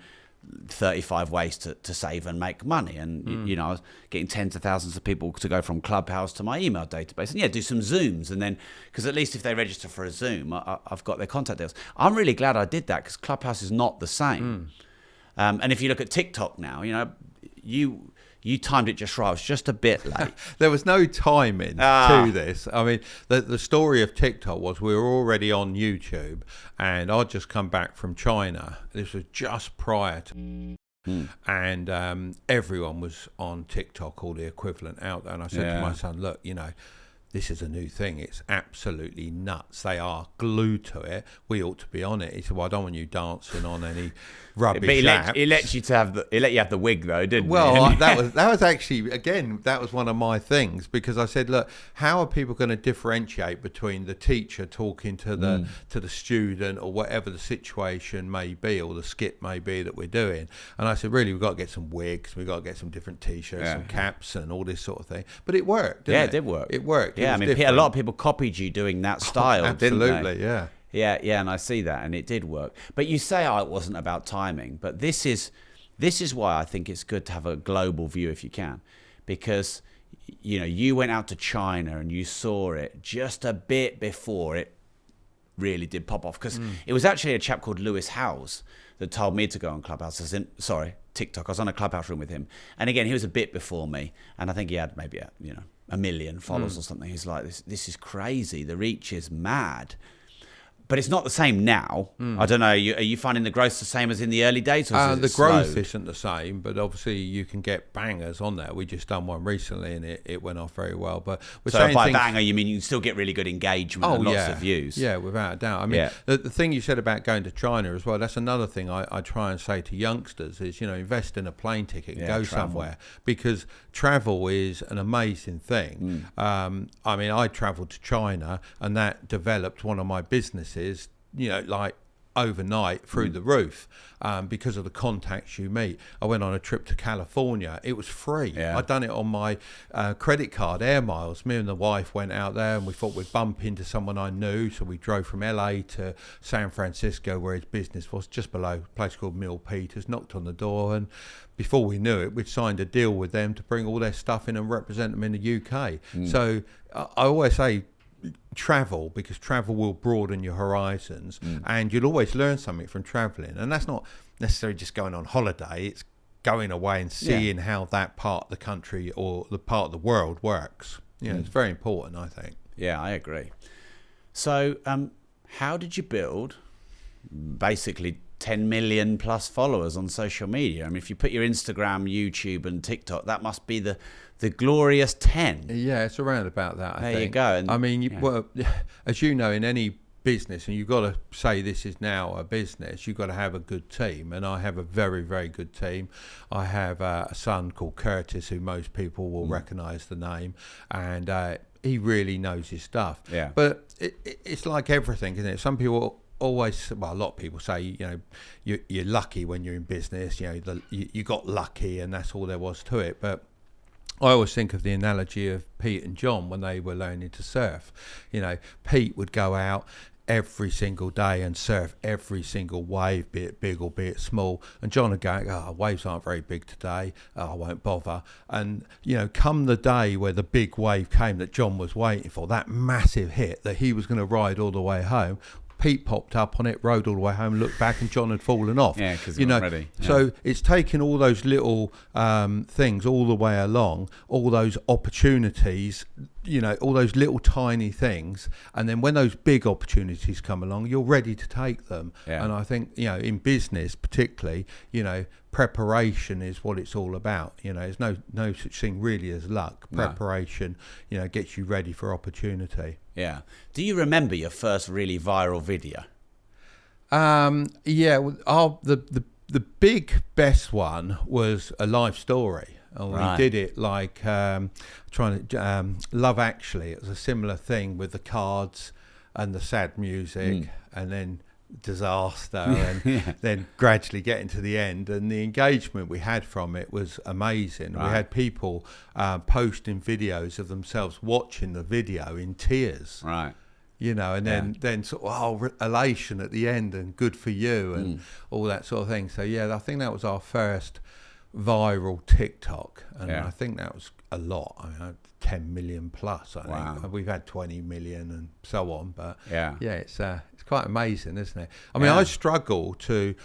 35 ways to save and make money. And, I was getting tens of thousands of people to go from Clubhouse to my email database and do some Zooms. And then, because at least if they register for a Zoom, I've got their contact details. I'm really glad I did that, because Clubhouse is not the same. And if you look at TikTok now, you timed it just right. I was just a bit late. There was no timing to this. I mean, the story of TikTok was we were already on YouTube, and I'd just come back from China. This was just prior to... And everyone was on TikTok, or the equivalent out there. And I said to my son, look, this is a new thing. It's absolutely nuts. They are glued to it. We ought to be on it. He said, well, I don't want you dancing on any rubbish apps. He let you have the wig, though, didn't he? Well, that was actually, again, that was one of my things, because I said, look, how are people going to differentiate between the teacher talking to the student, or whatever the situation may be, or the skit may be that we're doing? And I said, really, we've got to get some wigs, we've got to get some different T-shirts, some caps, and all this sort of thing. But it worked, didn't it? Yeah, it did work. It worked. Yeah, a lot of people copied you doing that style, didn't they? Absolutely, yeah. Yeah, and I see that, and it did work. But you say, it wasn't about timing, but this is why I think it's good to have a global view if you can, because you went out to China and you saw it just a bit before it really did pop off, because it was actually a chap called Lewis Howes that told me to go on Clubhouse. TikTok. I was on a Clubhouse room with him, and again, he was a bit before me, and I think he had maybe a million followers or something. He's like, this is crazy. The reach is mad. But it's not the same now. I don't know. Are you finding the growth the same as in the early days? Or the growth isn't the same, but obviously you can get bangers on there. We just done one recently, and it went off very well. But by banger, you mean you can still get really good engagement and lots of views? Yeah, without a doubt. I mean, the thing you said about going to China as well, that's another thing I try and say to youngsters is, invest in a plane ticket and go somewhere, because travel is an amazing thing. I mean, I travelled to China, and that developed one of my businesses, like overnight through the roof, because of the contacts you meet. I went on a trip to California. It was free. I'd done it on my credit card, air miles. Me and the wife went out there, and we thought we'd bump into someone I knew. So we drove from LA to San Francisco, where his business was, just below a place called Mill Peters, knocked on the door, and before we knew it, we'd signed a deal with them to bring all their stuff in and represent them in the UK. So I always say, travel, because travel will broaden your horizons, and you'll always learn something from traveling. And that's not necessarily just going on holiday, it's going away and seeing how that part of the country or the part of the world works. It's very important, I think. Yeah, I agree. So how did you build basically 10 million plus followers on social media? I mean, if you put your Instagram, YouTube and TikTok, that must be the glorious 10. Yeah, it's around about that, I think. There you go. And, I mean, well, as you know, in any business, and you've got to say this is now a business, you've got to have a good team, and I have a very, very good team. I have a son called Curtis, who most people will recognise the name, and he really knows his stuff. Yeah. But it's like everything, isn't it? Some people always, well, a lot of people say, you're lucky when you're in business, you got lucky and that's all there was to it. But I always think of the analogy of Pete and John when they were learning to surf. Pete would go out every single day and surf every single wave, be it big or be it small, and John would go, waves aren't very big today, I won't bother. And come the day where the big wave came that John was waiting for, that massive hit that he was going to ride all the way home, Pete popped up on it, rode all the way home, looked back, and John had fallen off. Yeah, because he wasn't ready. Yeah. So it's taken all those little things all the way along, all those opportunities, all those little tiny things, and then when those big opportunities come along, you're ready to take them. Yeah. And I think, in business particularly, preparation is what it's all about. There's no such thing really as luck. Preparation, gets you ready for opportunity. Yeah. Do you remember your first really viral video? Yeah. The big best one was a life story. And we did it like trying to Love Actually. It was a similar thing with the cards and the sad music, and then disaster and then gradually getting to the end, and the engagement we had from it was amazing. We had people posting videos of themselves watching the video in tears, and then sort of elation at the end and good for you and all that sort of thing. So I think that was our first viral TikTok, and I think that was a lot. I mean, 10 million plus, I think. We've had 20 million and so on, but it's quite amazing, isn't it? I mean, I struggle to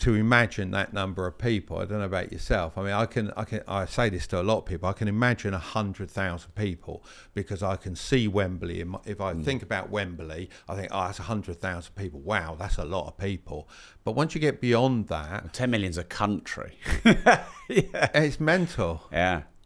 imagine that number of people. I don't know about yourself. I mean, I say this to a lot of people. I can imagine 100,000 people because I can see Wembley. If I think about Wembley, I think, that's 100,000 people. Wow, that's a lot of people. But once you get beyond that, 10 million's a country. It's mental.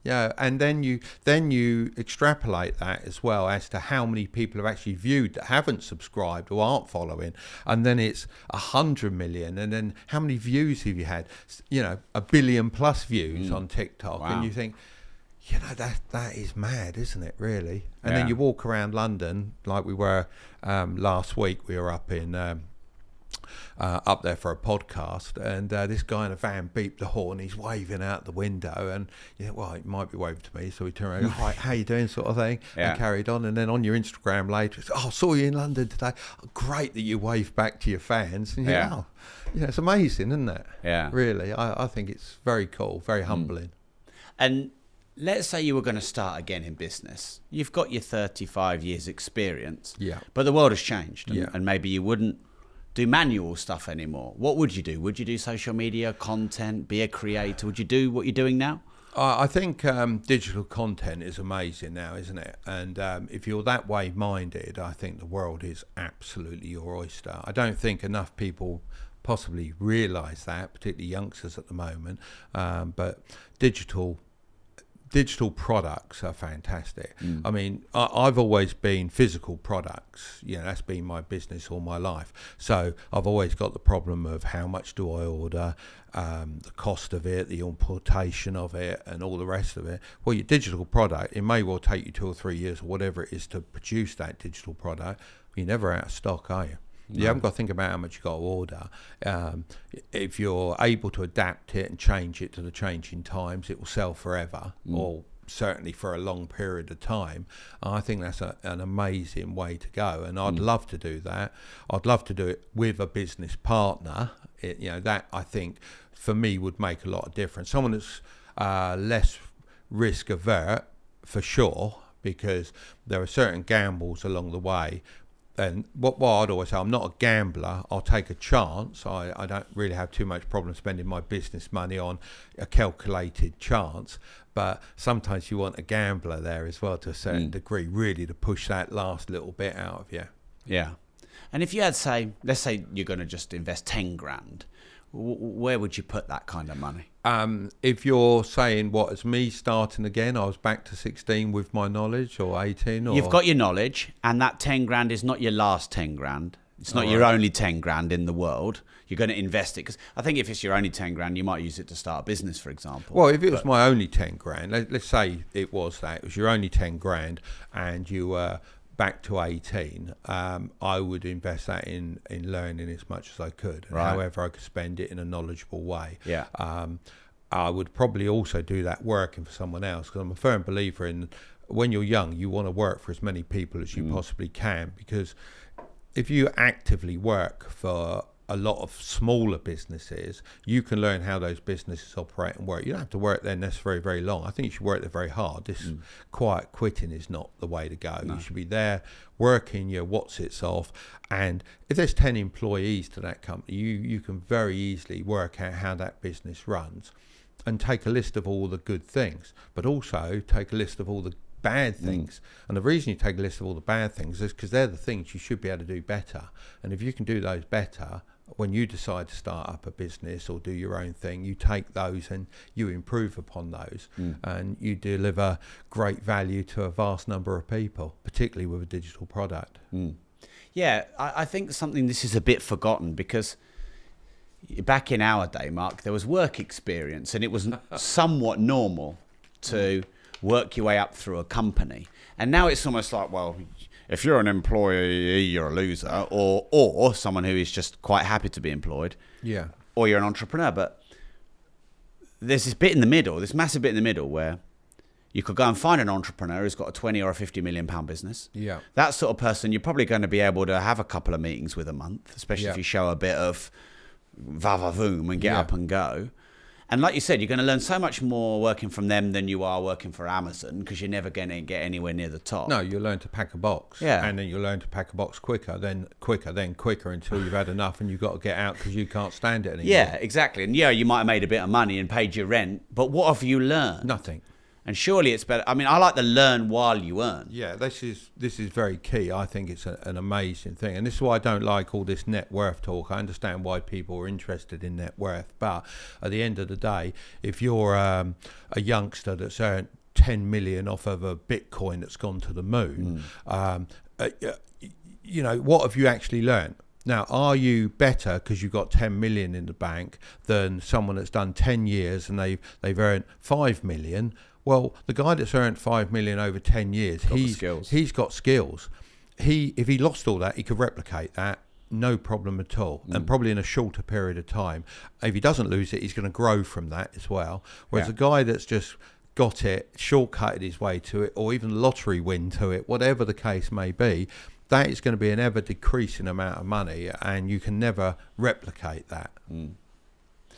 Yeah, and then you extrapolate that as well as to how many people have actually viewed that haven't subscribed or aren't following, and then it's 100 million, and then how many views have you had? 1 billion plus views on TikTok, and you think, that is mad, isn't it? Really? And then you walk around London like we were last week. We were up in. Up there for a podcast, and this guy in a van beeped the horn. He's waving out the window, and he might be waving to me, so we turned around and go, "Hi, how you doing?" sort of thing, and carried on. And then on your Instagram later, it's, "I saw you in London today. Oh, great that you waved back to your fans." And it's amazing, isn't it? Really, I think it's very cool, very humbling. And let's say you were going to start again in business. You've got your 35 years experience, but the world has changed, and maybe you wouldn't do manual stuff anymore. What would you do? Would you do social media content, be a creator? Would you do what you're doing now? I think digital content is amazing now, isn't it? And if you're that way minded, I think the world is absolutely your oyster. I don't think enough people possibly realise that, particularly youngsters at the moment. But digital products are fantastic. I mean, I've always been physical products. That's been my business all my life. So I've always got the problem of how much do I order, the cost of it, the importation of it, and all the rest of it. Well, your digital product, it may well take you 2 or 3 years or whatever it is to produce that digital product. You're never out of stock, are you? You haven't got to think about how much you've got to order. If you're able to adapt it and change it to the changing times, it will sell forever, or certainly for a long period of time. I think that's an amazing way to go, and I'd love to do that. I'd love to do it with a business partner. That I think for me would make a lot of difference. Someone that's less risk avert, for sure, because there are certain gambles along the way. And what I'd always say, I'm not a gambler. I'll take a chance. I don't really have too much problem spending my business money on a calculated chance. But sometimes you want a gambler there as well, to a certain degree, really to push that last little bit out of you. Yeah. And if you had, let's say you're going to just invest 10 grand, where would you put that kind of money? If you're saying, as me starting again, I was back to 16 with my knowledge, or 18? Or... You've got your knowledge, and that 10 grand is not your last 10 grand. It's not your only 10 grand in the world. You're going to invest it. Because I think if it's your only 10 grand, you might use it to start a business, for example. Well, if it was my only 10 grand, let's say it was your only 10 grand, and you were back to 18, I would invest that in learning as much as I could, and however I could spend it in a knowledgeable way. I would probably also do that working for someone else, because I'm a firm believer in, when you're young, you want to work for as many people as you possibly can, because if you actively work for a lot of smaller businesses, you can learn how those businesses operate and work. You don't have to work there necessarily very long. I think you should work there very hard. This quiet quitting is not the way to go. No. You should be there working your what's-its off. And if there's 10 employees to that company, you can very easily work out how that business runs and take a list of all the good things, but also take a list of all the bad things. And the reason you take a list of all the bad things is because they're the things you should be able to do better. And if you can do those better, when you decide to start up a business or do your own thing, you take those and you improve upon those, and you deliver great value to a vast number of people, particularly with a digital product. Yeah, I think this is a bit forgotten, because back in our day, Mark, there was work experience, and it was somewhat normal to work your way up through a company. And now it's almost like, well, if you're an employee, you're a loser, or someone who is just quite happy to be employed, Yeah. or you're an entrepreneur. But there's this bit in the middle, this massive bit in the middle where you could go and find an entrepreneur who's got a 20 or a 50 million pound business. Yeah. That sort of person, you're probably going to be able to have a couple of meetings with a month, especially if you show a bit of va-va-voom and get up and go. And like you said, you're going to learn so much more working from them than you are working for Amazon, because you're never going to get anywhere near the top. No, you'll learn to pack a box. Yeah. And then you'll learn to pack a box quicker, then quicker until you've had enough and you've got to get out because you can't stand it anymore. Yeah, exactly. And yeah, you might have made a bit of money and paid your rent, but what have you learned? Nothing. And surely it's better. I mean, I like to learn while you earn. Yeah, this is very key. I think it's an amazing thing, and this is why I don't like all this net worth talk. I understand why people are interested in net worth, but at the end of the day, if you're a youngster that's earned 10 million off of a Bitcoin that's gone to the moon, you know, what have you actually learned? Now, are you better because you've got 10 million in the bank than someone that's done 10 years and they've earned 5 million? Well, the guy that's earned 5 million over 10 years, he's got skills. If he lost all that, he could replicate that, no problem at all, and probably in a shorter period of time. If he doesn't lose it, he's going to grow from that as well. Whereas a guy that's just got it, shortcutted his way to it, or even lottery win to it, whatever the case may be, that is going to be an ever decreasing amount of money, and you can never replicate that.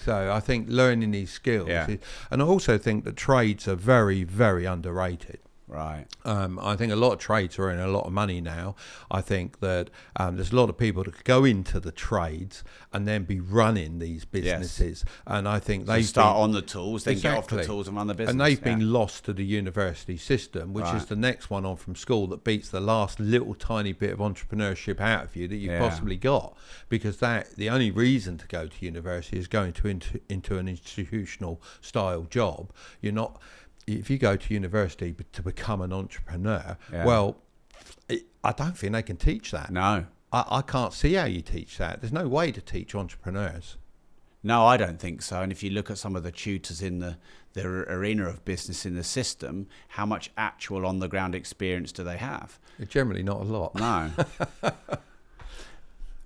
So I think learning these skills, and I also think that trades are very, very underrated. Right. I think a lot of trades are earning a lot of money now. I think that there's a lot of people that could go into the trades and then be running these businesses. And I think they start on the tools, then get off the tools and run the business. And they've been lost to the university system, which is the next one on from school that beats the last little tiny bit of entrepreneurship out of you that you've possibly got. Because the only reason to go to university is going into an institutional style job. You're not... If you go to university to become an entrepreneur, well, I don't think they can teach that. No. I can't see how you teach that. There's no way to teach entrepreneurs. No, I don't think so. And if you look at some of the tutors in the arena of business in the system, how much actual on-the-ground experience do they have? Generally not a lot. No.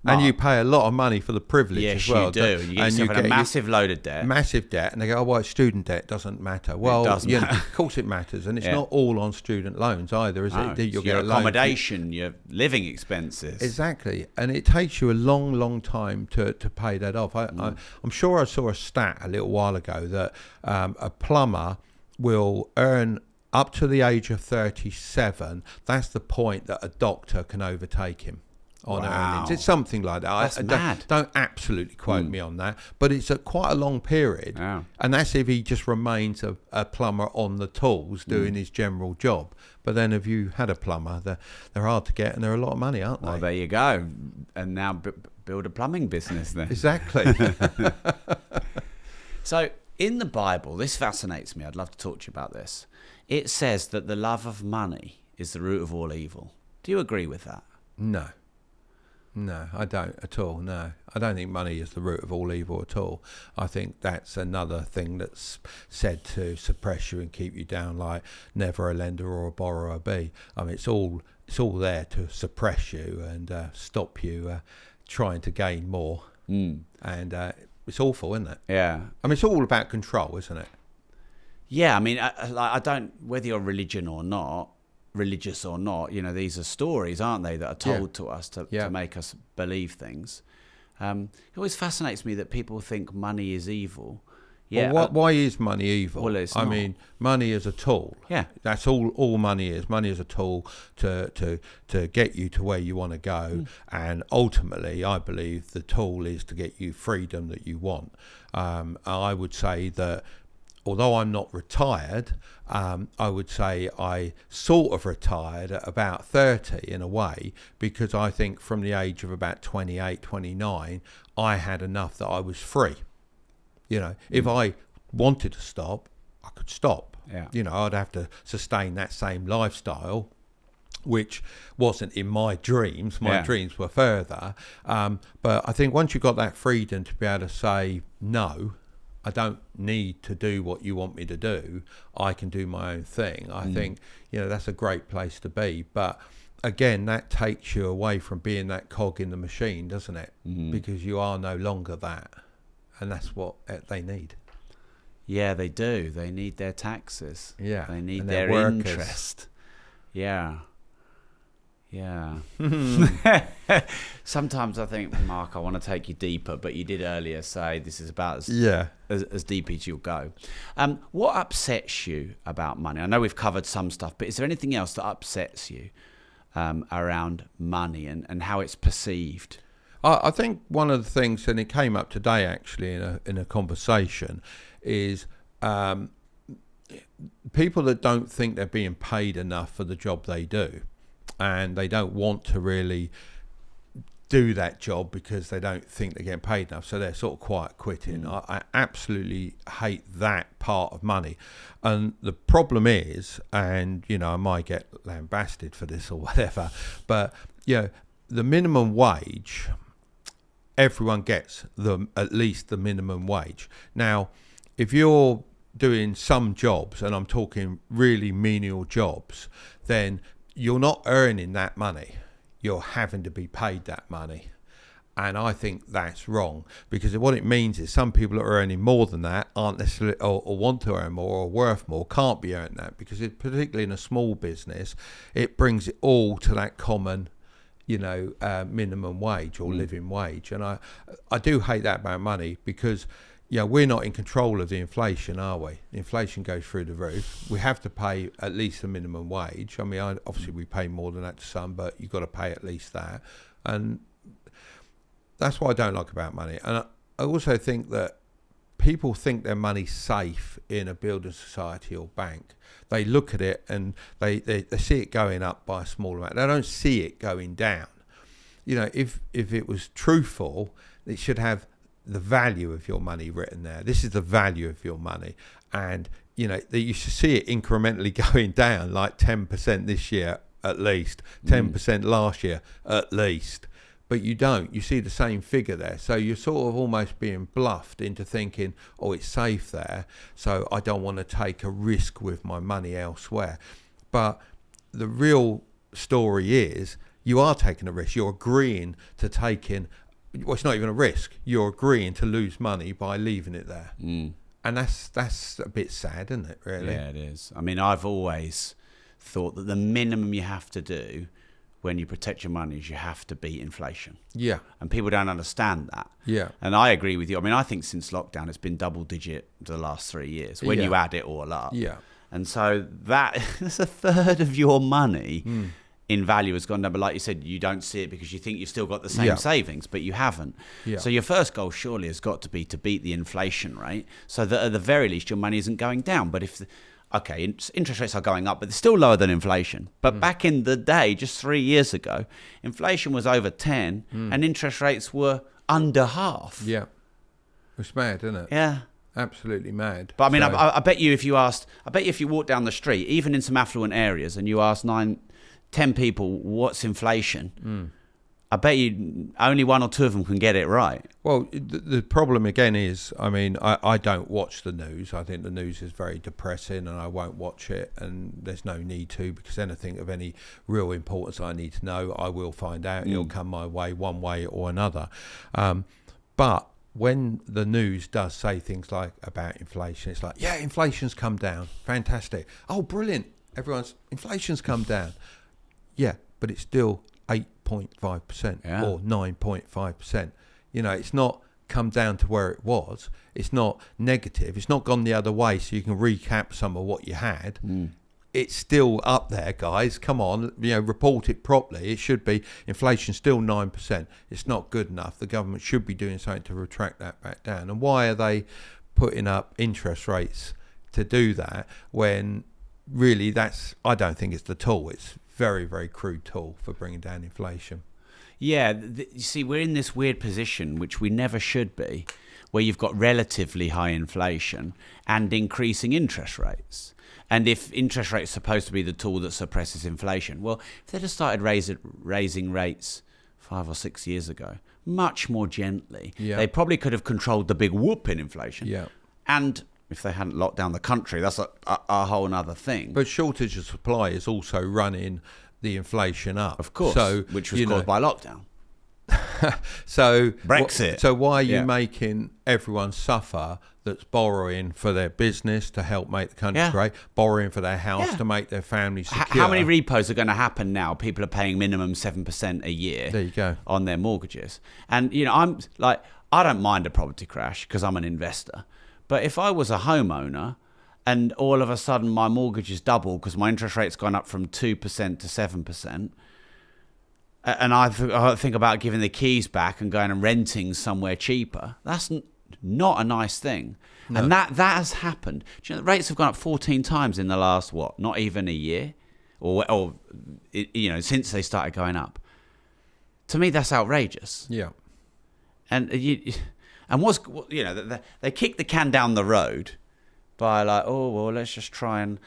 And you pay a lot of money for the privilege as well. Yes, you do. You get yourself in a massive load of debt. Massive debt. And they go, oh, well, it's student debt. Doesn't matter. Well, it doesn't matter. Of course it matters. And it's not all on student loans either, is it? You'll get accommodation, your living expenses. Exactly. And it takes you a long, long time to pay that off. I'm sure I saw a stat a little while ago that a plumber will earn up to the age of 37. That's the point that a doctor can overtake him on earnings. It's something like that. That's mad. Don't absolutely quote me on that, but it's quite a long period. And that's if he just remains a plumber on the tools doing his general job. But then if you had a plumber, they're hard to get and they're a lot of money, aren't they? Well, there you go. And now build a plumbing business then. Exactly. So in the Bible, this fascinates me. I'd love to talk to you about this. It says that the love of money is the root of all evil. Do you agree with that? No, I don't at all. No, I don't think money is the root of all evil at all. I think that's another thing that's said to suppress you and keep you down, like never a lender or a borrower be. I mean, it's all there to suppress you and stop you trying to gain more. And it's awful, isn't it? Yeah. I mean, it's all about control, isn't it? Yeah. I mean, I don't, whether you're religious or not, you know, these are stories, aren't they, that are told to us to make us believe things. It always fascinates me that people think money is evil. Yeah. Well, why is money evil? Well, it's not. I mean, money is a tool. Yeah. That's all money is. Money is a tool to get you to where you want to go. And ultimately, I believe the tool is to get you freedom that you want. I would say that although I'm not retired, I would say I sort of retired at about 30 in a way, because I think from the age of about 28, 29, I had enough that I was free. You know, if I wanted to stop, I could stop. Yeah. You know, I'd have to sustain that same lifestyle, which wasn't in my dreams. My dreams were further. But I think once you've got that freedom to be able to say, no, I don't need to do what you want me to do, I can do my own thing. I think, you know, that's a great place to be. But again, that takes you away from being that cog in the machine, doesn't it? Because you are no longer that. And that's what they need. Yeah, they do. They need their taxes. Yeah. They need and their workers. interest. Yeah. Yeah. Sometimes I think, Mark, I want to take you deeper, but you did earlier say this is about as deep as you'll go. What upsets you about money? I know we've covered some stuff, but is there anything else that upsets you around money and how it's perceived? I think one of the things, and it came up today actually in a conversation, is people that don't think they're being paid enough for the job they do, and they don't want to really do that job because they don't think they're getting paid enough, so they're sort of quiet quitting. I absolutely hate that part of money. And the problem is, and I might get lambasted for this or whatever, but the minimum wage, everyone gets at least the minimum wage. Now, if you're doing some jobs, and I'm talking really menial jobs, then you're not earning that money. You're having to be paid that money. And I think that's wrong, because what it means is some people that are earning more than that aren't necessarily, or want to earn more or worth more, can't be earning that, because particularly in a small business, it brings it all to that common minimum wage or living wage. And I do hate that about money, because we're not in control of the inflation, are we? The inflation goes through the roof. We have to pay at least the minimum wage. I mean, obviously we pay more than that to some, but you've got to pay at least that. And that's what I don't like about money. And I also think that people think their money's safe in a building society or bank. They look at it and they see it going up by a small amount. They don't see it going down. If it was truthful, it should have the value of your money written there. This is the value of your money. And, that you should see it incrementally going down, like 10% this year at least, 10% last year at least. But you don't. You see the same figure there. So you're sort of almost being bluffed into thinking, oh, it's safe there, so I don't want to take a risk with my money elsewhere. But the real story is you are taking a risk. You're agreeing to taking, well, it's not even a risk. You're agreeing to lose money by leaving it there. And that's a bit sad, isn't it, really? Yeah, it is. I mean, I've always thought that the minimum you have to do when you protect your money is you have to beat inflation. Yeah. And people don't understand that. Yeah. And I agree with you. I mean, I think since lockdown, it's been double digit the last 3 years when you add it all up. Yeah. And so that's a third of your money in value has gone down. But like you said, you don't see it because you think you've still got the same savings, but you haven't. Yeah. So your first goal surely has got to be to beat the inflation rate, so that at the very least your money isn't going down. But okay, interest rates are going up, but they're still lower than inflation. But back in the day, just 3 years ago, inflation was over 10 and interest rates were under half. Yeah. It's mad, isn't it? Yeah. Absolutely mad. But I mean, I bet you if you walk down the street, even in some affluent areas, and you ask 9-10 people, what's inflation? I bet you only one or two of them can get it right. Well, the problem again is, I mean, I don't watch the news. I think the news is very depressing and I won't watch it, and there's no need to, because anything of any real importance I need to know, I will find out. It'll come my way one way or another. But when the news does say things like about inflation, it's like, yeah, inflation's come down. Fantastic. Oh, brilliant. Inflation's come down. Yeah, but it's still 8.5% or 9.5%. It's not come down to where it was. It's not negative. It's not gone the other way so you can recap some of what you had. It's still up there, guys. Come on, report it properly. It should be, inflation's still 9%. It's not good enough. The government should be doing something to retract that back down. And why are they putting up interest rates to do that when really I don't think it's the tool. It's very, very crude tool for bringing down inflation. Yeah, you see, we're in this weird position, which we never should be, where you've got relatively high inflation and increasing interest rates. And if interest rates are supposed to be the tool that suppresses inflation, well, if they'd have started raising rates 5 or 6 years ago, much more gently, they probably could have controlled the big whoop in inflation. Yeah. And if they hadn't locked down the country, that's a whole other thing. But shortage of supply is also running the inflation up. Of course, so, which was caused by lockdown. So Brexit. So why are you making everyone suffer that's borrowing for their business to help make the country great, borrowing for their house to make their family secure? How many repos are going to happen now? People are paying minimum 7% a year. There you go. On their mortgages. And, I'm like, I don't mind a property crash because I'm an investor. But if I was a homeowner and all of a sudden my mortgage is double because my interest rate's gone up from 2% to 7%, and I think about giving the keys back and going and renting somewhere cheaper, that's not a nice thing. No. And that has happened. Do you know, the rates have gone up 14 times in the last, not even a year? Or since they started going up. To me, that's outrageous. Yeah. And they kick the can down the road by like, let's just try and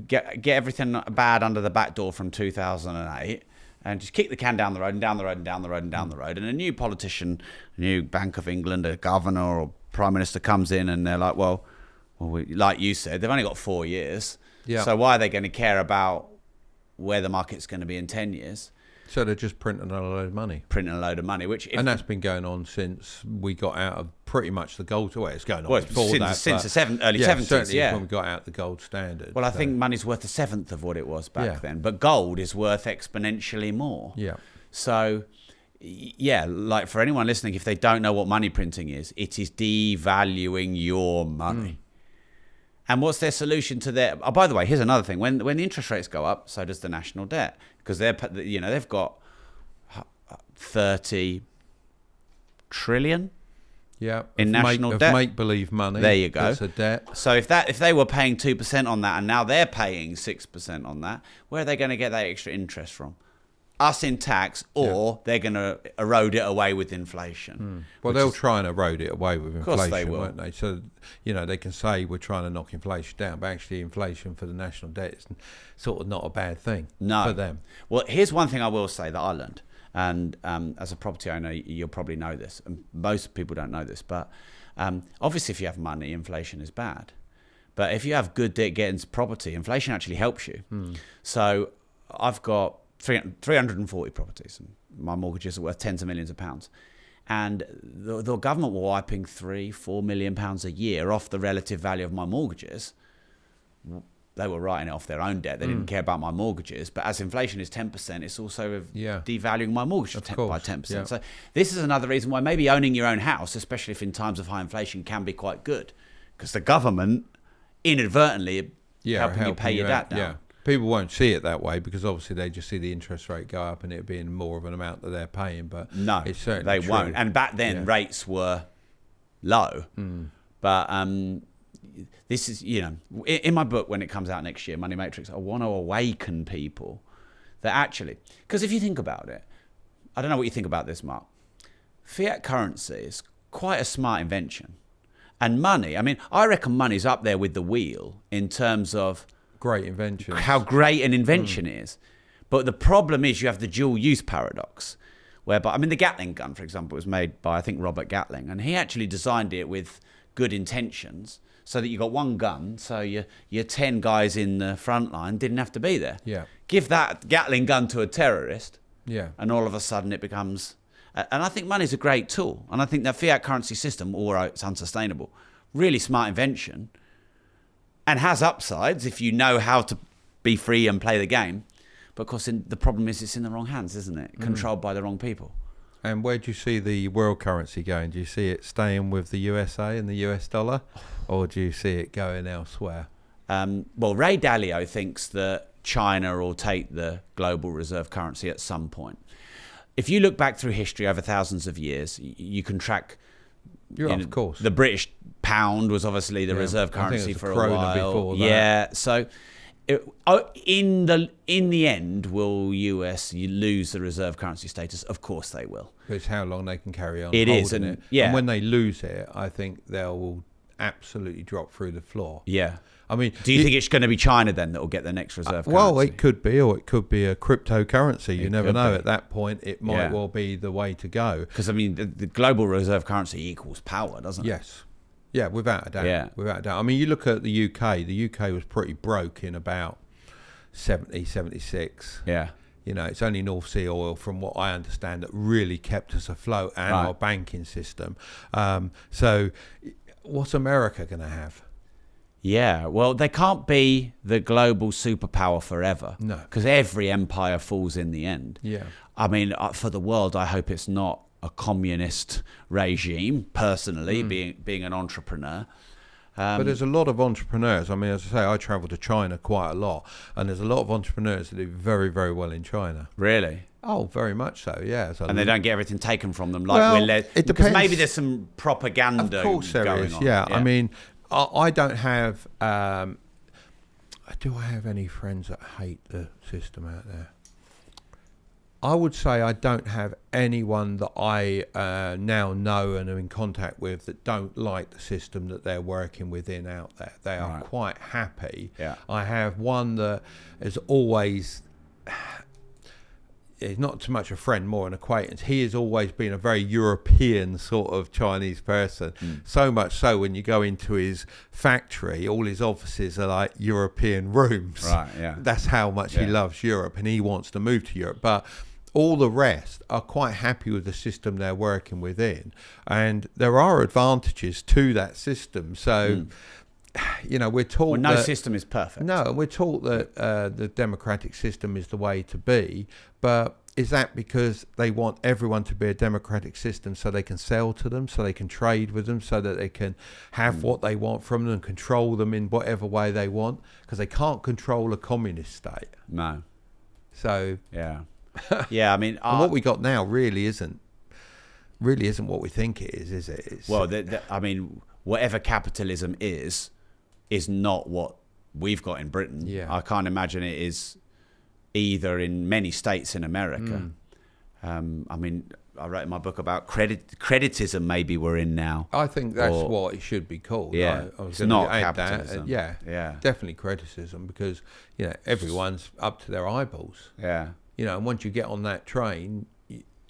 get everything bad under the back door from 2008 and just kick the can down the road and down the road and down the road and down the road. And a new politician, a new Bank of England, a governor or prime minister comes in and they're like, like you said, they've only got 4 years. Yeah. So why are they going to care about where the market's going to be in 10 years? So they're just printing a load of money. And that's been going on since we got out of pretty much the gold. Well, it's going on since the early 70s. Certainly when we got out the gold standard. Well, I think money's worth a seventh of what it was back then. But gold is worth exponentially more. Yeah. So, like for anyone listening, if they don't know what money printing is, it is devaluing your money. And what's their solution to their... Oh, by the way, here's another thing. When the interest rates go up, so does the national debt. Because they've got 30 trillion in national debt. Make-believe money. There you go. That's a debt. So if they were paying 2% on that and now they're paying 6% on that, where are they going to get that extra interest from? Us in tax, or they're going to erode it away with inflation. Well, they'll try and erode it away with inflation, of course they will. Won't they? So, they can say we're trying to knock inflation down, but actually inflation for the national debt is sort of not a bad thing for them. Well, here's one thing I will say that I learned, and as a property owner, you'll probably know this, and most people don't know this, but obviously if you have money, inflation is bad. But if you have good debt getting property, inflation actually helps you. So I've got 340 properties, and my mortgages are worth tens of millions of pounds. And the government were wiping £3-4 million a year off the relative value of my mortgages. They were writing it off their own debt. They didn't care about my mortgages. But as inflation is 10%, it's also devaluing my mortgage by 10%. Yeah. So this is another reason why maybe owning your own house, especially if in times of high inflation, can be quite good. Because the government inadvertently helping you pay your debt down. Yeah. People won't see it that way because obviously they just see the interest rate go up and it being more of an amount that they're paying. But no, it's certainly they won't. And back then rates were low. But this is, in my book when it comes out next year, Money Matrix, I want to awaken people that actually, because if you think about it, I don't know what you think about this, Mark. Fiat currency is quite a smart invention. And money, I reckon money's up there with the wheel in terms of great invention. How great an invention is. But the problem is you have the dual use paradox, whereby, the Gatling gun, for example, was made by, I think, Robert Gatling, and he actually designed it with good intentions so that you got one gun, so your 10 guys in the front line didn't have to be there. Yeah. Give that Gatling gun to a terrorist, and all of a sudden it becomes... And I think money's a great tool, and I think that fiat currency system, although it's unsustainable, really smart invention, and has upsides if you know how to be free and play the game. But of course, the problem is it's in the wrong hands, isn't it? Controlled by the wrong people. And where do you see the world currency going? Do you see it staying with the USA and the US dollar? Or do you see it going elsewhere? Well, Ray Dalio thinks that China will take the global reserve currency at some point. If you look back through history over thousands of years, you can track... of course. The British pound was obviously the reserve currency for a while. Before that. Yeah, so in the end, will US lose the reserve currency status? Of course they will. It's how long they can carry on. It is, and and when they lose it, I think they will absolutely drop through the floor. Yeah. Do you think it's going to be China then that will get the next reserve currency? Well, it could be, or it could be a cryptocurrency. You never know. At that point, it might well be the way to go. Because, the global reserve currency equals power, doesn't it? Yes. Yeah, without a doubt. Yeah. Without a doubt. You look at the UK. The UK was pretty broke in about 70, 76. Yeah. You know, it's only North Sea oil, from what I understand, that really kept us afloat, and our banking system. So what's America going to have? Yeah, well, they can't be the global superpower forever. No. Because every empire falls in the end. Yeah. I mean, for the world, I hope it's not a communist regime, personally, being an entrepreneur. But there's a lot of entrepreneurs. I mean, as I say, I travel to China quite a lot, and there's a lot of entrepreneurs that do very, very well in China. Really? Oh, very much so, yeah. So and they don't get everything taken from them like well, we're led. It because depends. maybe there's some propaganda of course there going is, on. yeah. I mean, I don't have... do I have any friends that hate the system out there? I would say I don't have anyone that I now know and are in contact with that don't like the system that they're working within out there. They are quite happy. Yeah. I have one that is always... He's not so much a friend, more an acquaintance. He has always been a very European sort of Chinese person. So much so, when you go into his factory, all his offices are like European rooms. Right, yeah. That's how much he loves Europe, and he wants to move to Europe. But all the rest are quite happy with the system they're working within. And there are advantages to that system. So... You know, we're taught well, no system is perfect. No, we're taught that the democratic system is the way to be. But is that because they want everyone to be a democratic system so they can sell to them, so they can trade with them, so that they can have what they want from them and control them in whatever way they want? Because they can't control a communist state. No. So yeah, yeah. I mean, what we got now really isn't what we think it is it? It's, well, I mean, whatever capitalism is not what we've got in Britain. Yeah. I can't imagine it is either in many states in America. I mean, I wrote in my book about creditism maybe we're in now. I think that's what it should be called. Yeah, I was it's going not to add capitalism. that. Yeah. Definitely criticism, because, you know, everyone's up to their eyeballs. Yeah. You know, and once you get on that train,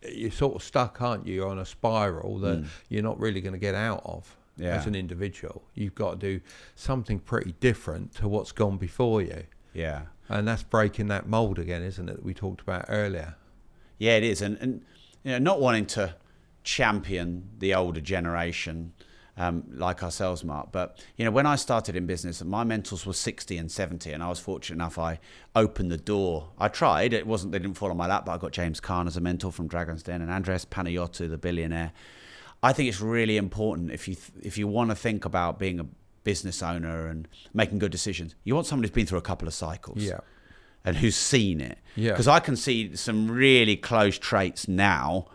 you're sort of stuck, aren't you? You're on a spiral that you're not really going to get out of. Yeah. As an individual, you've got to do something pretty different to what's gone before you. Yeah. And that's breaking that mold again, isn't it, that we talked about earlier? Yeah, it is. And you know, not wanting to champion the older generation like ourselves, Mark, but you know, when I started in business, my mentors were 60 and 70, and I was fortunate enough I opened the door. I tried. They didn't fall on my lap, but I got James Caan as a mentor from Dragon's Den, and Andres Panayiotou, the billionaire. I think it's really important if you want to think about being a business owner and making good decisions, you want someone who's been through a couple of cycles. Yeah. And who's seen it. Yeah. Because I can see some really close traits now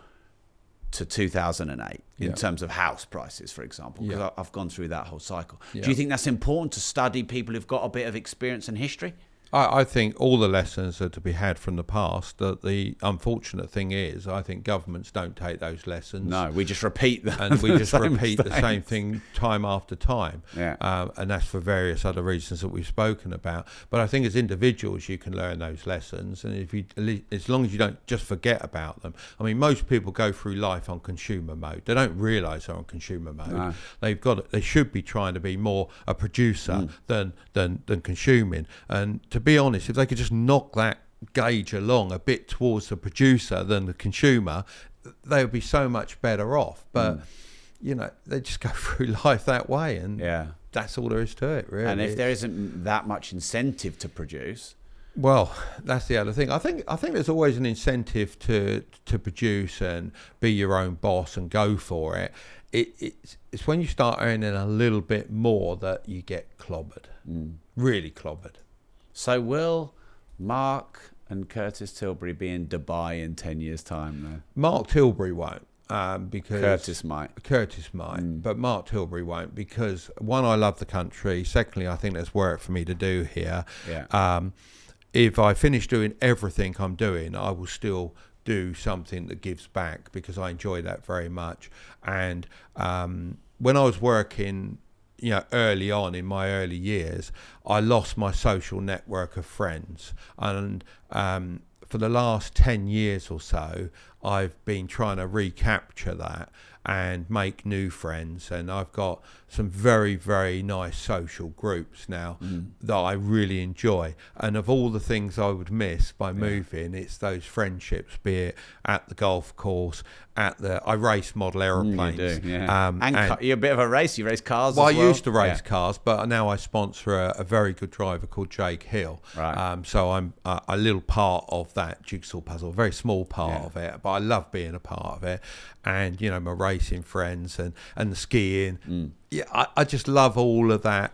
to 2008 in terms of house prices, for example, because I've gone through that whole cycle. Yeah. Do you think that's important to study people who've got a bit of experience and history? I think all the lessons are to be had from the past. That the unfortunate thing is, I think governments don't take those lessons. No, we just repeat them. And we just repeat the mistakes. same thing time after time. Yeah. And that's for various other reasons that we've spoken about. But I think as individuals, you can learn those lessons. And as long as you don't just forget about them. I mean, most people go through life on consumer mode. They don't realise they're on consumer mode. No. They should be trying to be more a producer than consuming. And to be honest, if they could just knock that gauge along a bit towards the producer than the consumer, they would be so much better off. But you know, they just go through life that way, and that's all there is to it, really. And if there isn't that much incentive to produce, well, that's the other thing. I think there's always an incentive to produce and be your own boss and go for it. It's when you start earning a little bit more that you get clobbered, really clobbered. So will Mark and Curtis Tilbury be in Dubai in 10 years' time, though? Mark Tilbury won't, because Curtis might. But Mark Tilbury won't, because one, I love the country. Secondly, I think there's work for me to do here. Yeah. If I finish doing everything I'm doing, I will still do something that gives back, because I enjoy that very much. And when I was working, you know, early on in my early years, I lost my social network of friends, and for the last 10 years or so, I've been trying to recapture that and make new friends, and I've got some very, very nice social groups now that I really enjoy. And of all the things I would miss by moving, it's those friendships, be it at the golf course, I race model aeroplanes. You do, yeah. And you're a bit of a race. You race cars as well? I used to race cars, but now I sponsor a very good driver called Jake Hill. Right. So I'm a little part of that jigsaw puzzle, a very small part of it, but I love being a part of it. And, you know, my racing friends and the skiing. Yeah, I just love all of that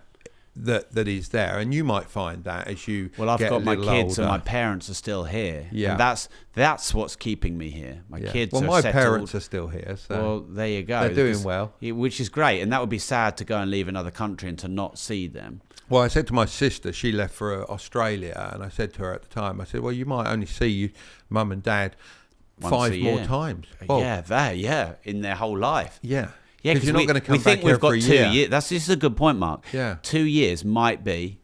is there, and you might find that as you I've get got a my little kids older. and my parents are still here. Yeah. And that's what's keeping me here. My kids well, are my settled. parents are still here, so Well, there you go. they're doing well. Which is great, and that would be sad to go and leave another country and to not see them. Well, I said to my sister, she left for Australia, and I said to her at the time, I said, well, you might only see your mum and dad Once 5 a more year. times. In their whole life. Yeah. Yeah, because you're not going to come we back think here we've got for a 2 year. years. This is a good point, Mark. Yeah. 2 years might be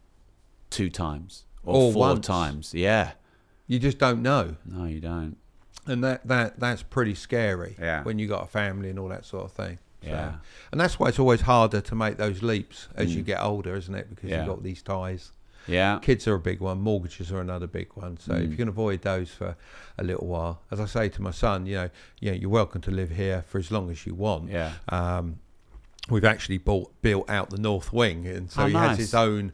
2 times or 4 once. times. Yeah. You just don't know. No, you don't. And that's pretty scary Yeah. when you got a family and all that sort of thing. Yeah. And that's why it's always harder to make those leaps as you get older, isn't it? Because Yeah. you've got these ties. Yeah. Kids are a big one. Mortgages are another big one. So if you can avoid those for a little while, as I say to my son, you're welcome to live here for as long as you want. Yeah. We've actually built out the north wing, and so he nice. has his own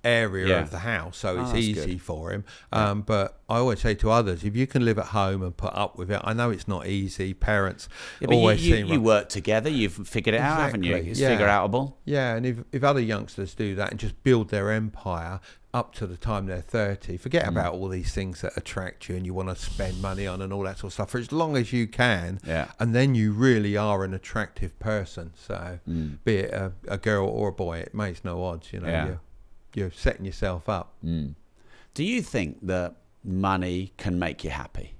area Yeah. of the house, so it's that's easy good. for him. But I always say to others, if you can live at home and put up with it, I know it's not easy. Parents Yeah, but always you seem work together. You've figured it out, haven't you? Exactly, It's yeah. figure outable. Yeah, and if other youngsters do that and just build their empire up to the time they're 30, forget about all these things that attract you and you want to spend money on and all that sort of stuff for as long as you can. Yeah. And then you really are an attractive person. So be it a girl or a boy, it makes no odds. Yeah. You're setting yourself up. Do you think that money can make you happy?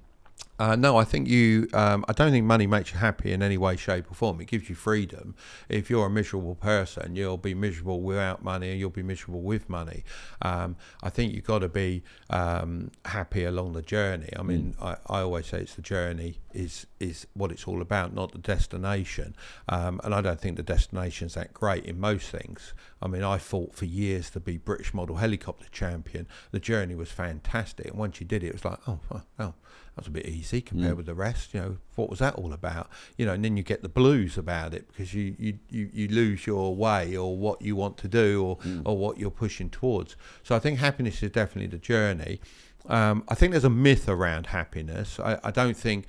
No, I think I don't think money makes you happy in any way, shape or form. It gives you freedom. If you're a miserable person, you'll be miserable without money and you'll be miserable with money. I think you've got to be happy along the journey. I mean, I always say it's the journey is what it's all about, not the destination. And I don't think the destination's that great in most things. I mean, I fought for years to be British model helicopter champion. The journey was fantastic. And once you did it, it was like, oh, that was a bit easy compared with the rest. What was that all about? And then you get the blues about it because you lose your way or what you want to do or what you're pushing towards. So I think happiness is definitely the journey. I think there's a myth around happiness. I don't think,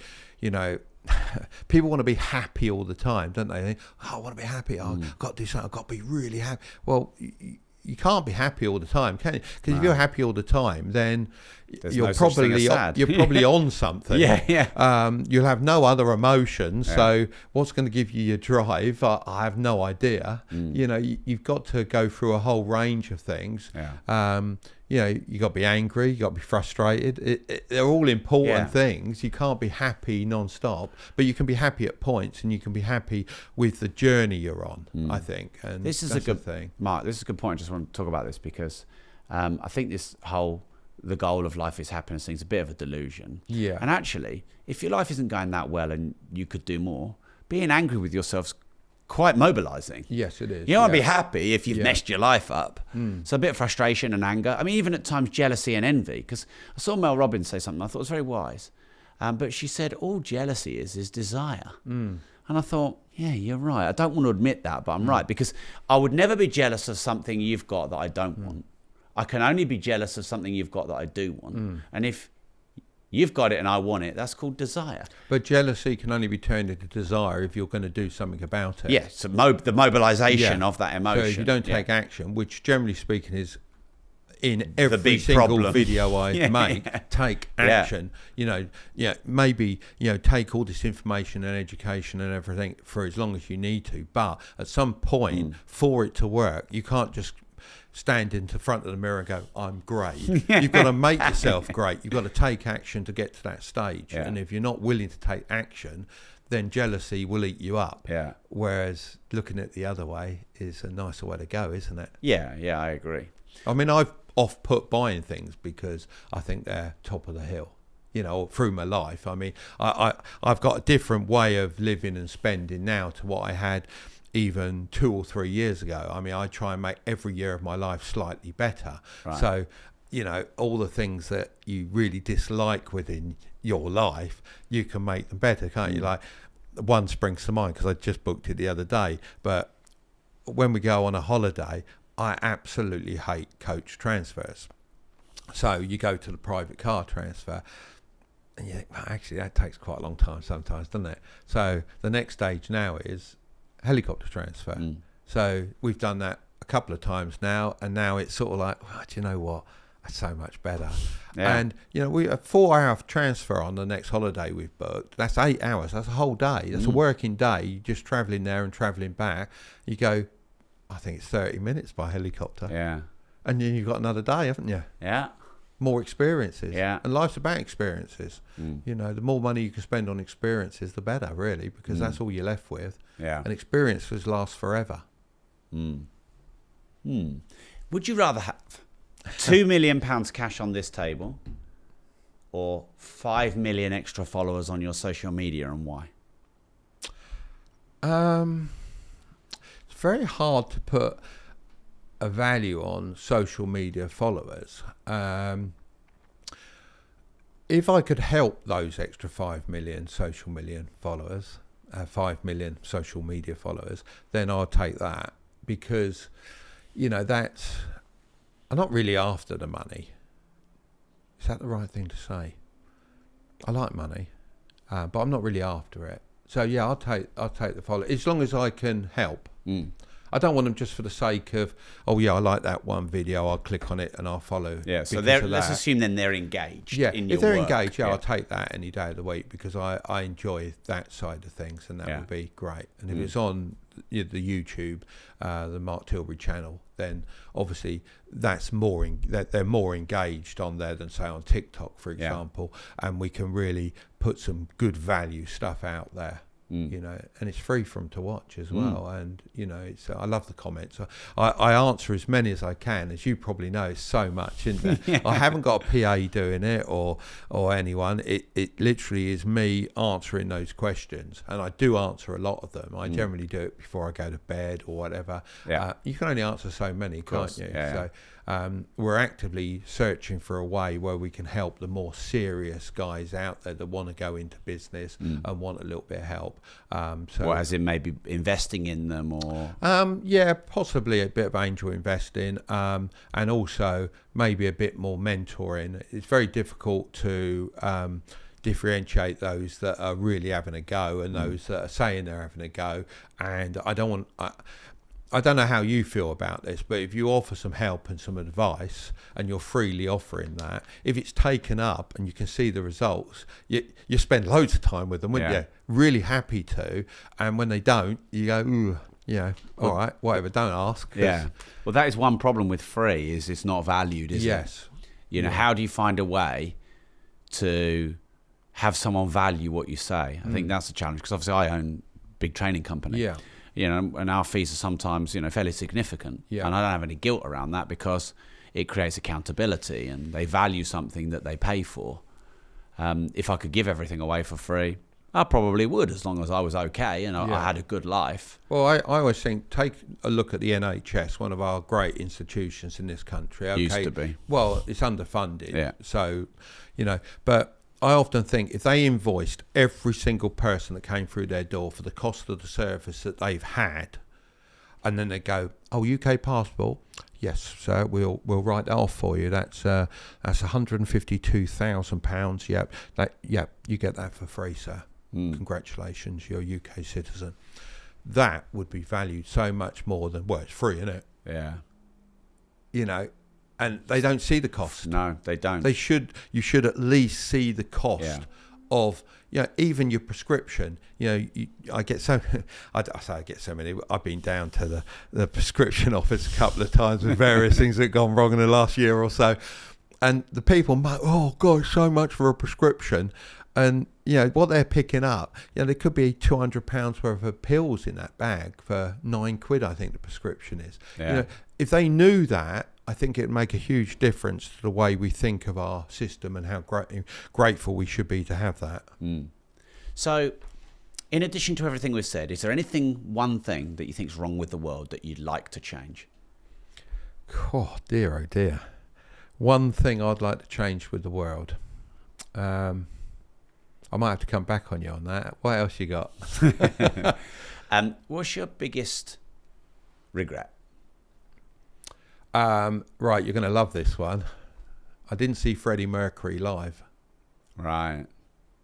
people want to be happy all the time, don't they? They think, I want to be happy. I've got to do something. I've got to be really happy. Well, you can't be happy all the time, can you? Because if you're happy all the time, then you're probably on something. Yeah. You'll have no other emotions. Yeah. So what's going to give you your drive? I have no idea. You've got to go through a whole range of things. Yeah. You got to be angry. You got to be frustrated. They're all important things. You can't be happy non-stop, but you can be happy at points, and you can be happy with the journey you're on. I think. And this is that's a good thing, Mark. This is a good point. I just want to talk about this because I think the goal of life is happiness thing is a bit of a delusion. Yeah. And actually, if your life isn't going that well and you could do more, being angry with yourself's quite mobilizing. Yes, it is. You don't want to be happy if you've messed your life up. So a bit of frustration and anger. I mean, even at times jealousy and envy. Because I saw Mel Robbins say something I thought was very wise. But she said, all jealousy is desire. And I thought, yeah, you're right. I don't want to admit that, but I'm right. Because I would never be jealous of something you've got that I don't want. I can only be jealous of something you've got that I do want. And if you've got it and I want it, that's called desire. But jealousy can only be turned into desire if you're going to do something about it. Yeah, so the mobilization of that emotion. So if you don't take action, which generally speaking is in every big single problem. video I make, take action. Maybe take all this information and education and everything for as long as you need to. But at some point, for it to work, you can't just stand in the front of the mirror and go, I'm great. You've got to make yourself great. You've got to take action to get to that stage. And if you're not willing to take action, then jealousy will eat you up. Yeah. Whereas looking at the other way is a nicer way to go, isn't it? Yeah, I agree. I mean, I've off-put buying things because I think they're top of the hill. through my life. I mean, I've got a different way of living and spending now to what I had even 2 or 3 years ago. I mean, I try and make every year of my life slightly better. Right. So, all the things that you really dislike within your life, you can make them better, can't you? Like, one springs to mind because I just booked it the other day, but when we go on a holiday, I absolutely hate coach transfers. So you go to the private car transfer, and you think, well, actually, that takes quite a long time sometimes, doesn't it? So the next stage now is helicopter transfer. So we've done that a couple of times now, and now it's sort of like, well, do you know what? That's so much better. Yeah. And, we a 4-hour transfer on the next holiday we've booked. That's 8 hours. That's a whole day. That's a working day. You're just travelling there and travelling back. You go, I think it's 30 minutes by helicopter. Yeah. And then you've got another day, haven't you? Yeah. More experiences. Yeah. And life's about experiences. The more money you can spend on experiences, the better, really, because that's all you're left with. Yeah. And experiences last forever. Would you rather have £2 million cash on this table or 5 million extra followers on your social media, and why? It's very hard to put a value on social media followers. If I could help those extra 5 million social media followers, then I'll take that, because that's, I'm not really after the money. Is that the right thing to say? I like money, but I'm not really after it. So yeah, I'll take the follow, as long as I can help. I don't want them just for the sake of, oh yeah, I like that one video, I'll click on it and I'll follow. Yeah, so let's assume then they're engaged. Yeah, in your if they're work. engaged, I'll take that any day of the week, because I enjoy that side of things, and that would be great. And if it's on the YouTube, the Mark Tilbury channel, then obviously that's they're more engaged on there than say on TikTok, for example, and we can really put some good value stuff out there. And it's free for them to watch as well. And it's I love the comments. I answer as many as I can, as you probably know. It's so much, isn't there? I haven't got a PA doing it or anyone. It literally is me answering those questions, and I do answer a lot of them. I generally do it before I go to bed or whatever. You can only answer so many, can't you? So we're actively searching for a way where we can help the more serious guys out there that want to go into business and want a little bit of help. Or as in maybe investing in them, or possibly a bit of angel investing, and also maybe a bit more mentoring. It's very difficult to differentiate those that are really having a go and those that are saying they're having a go. And I don't know how you feel about this, but if you offer some help and some advice, and you're freely offering that, if it's taken up and you can see the results, you spend loads of time with them, wouldn't you? Really happy to. And when they don't, you go, ooh, all right, whatever, don't ask. Yeah. Well, that is one problem with free, is it's not valued, is it? Yes. How do you find a way to have someone value what you say? I think that's a challenge, because obviously I own a big training company. Yeah. And our fees are sometimes, fairly significant. Yeah. And I don't have any guilt around that, because it creates accountability, and they value something that they pay for. If I could give everything away for free, I probably would, as long as I was okay and I had a good life. Well, I always think, take a look at the NHS, one of our great institutions in this country. Okay, used to be. Well, it's underfunded. Yeah. So, but I often think if they invoiced every single person that came through their door for the cost of the service that they've had, and then they go, oh, UK passport, yes, sir, we'll write that off for you. That's £152,000. Yep, you get that for free, sir. Congratulations, you're a UK citizen. That would be valued so much more than, well, it's free, isn't it? Yeah. And they don't see the cost. No, they don't. You should at least see the cost of, even your prescription. I get so many. I've been down to the prescription office a couple of times with various things that have gone wrong in the last year or so, and the people, oh God, so much for a prescription. And what they're picking up, there could be £200 worth of pills in that bag for £9, I think the prescription is. If they knew that, I think it'd make a huge difference to the way we think of our system and how grateful we should be to have that. So, in addition to everything we've said, is there one thing that you think is wrong with the world that you'd like to change? Oh dear. One thing I'd like to change with the world. I might have to come back on you on that. What else you got? What's your biggest regret? Right, you're going to love this one. I didn't see Freddie Mercury live. Right.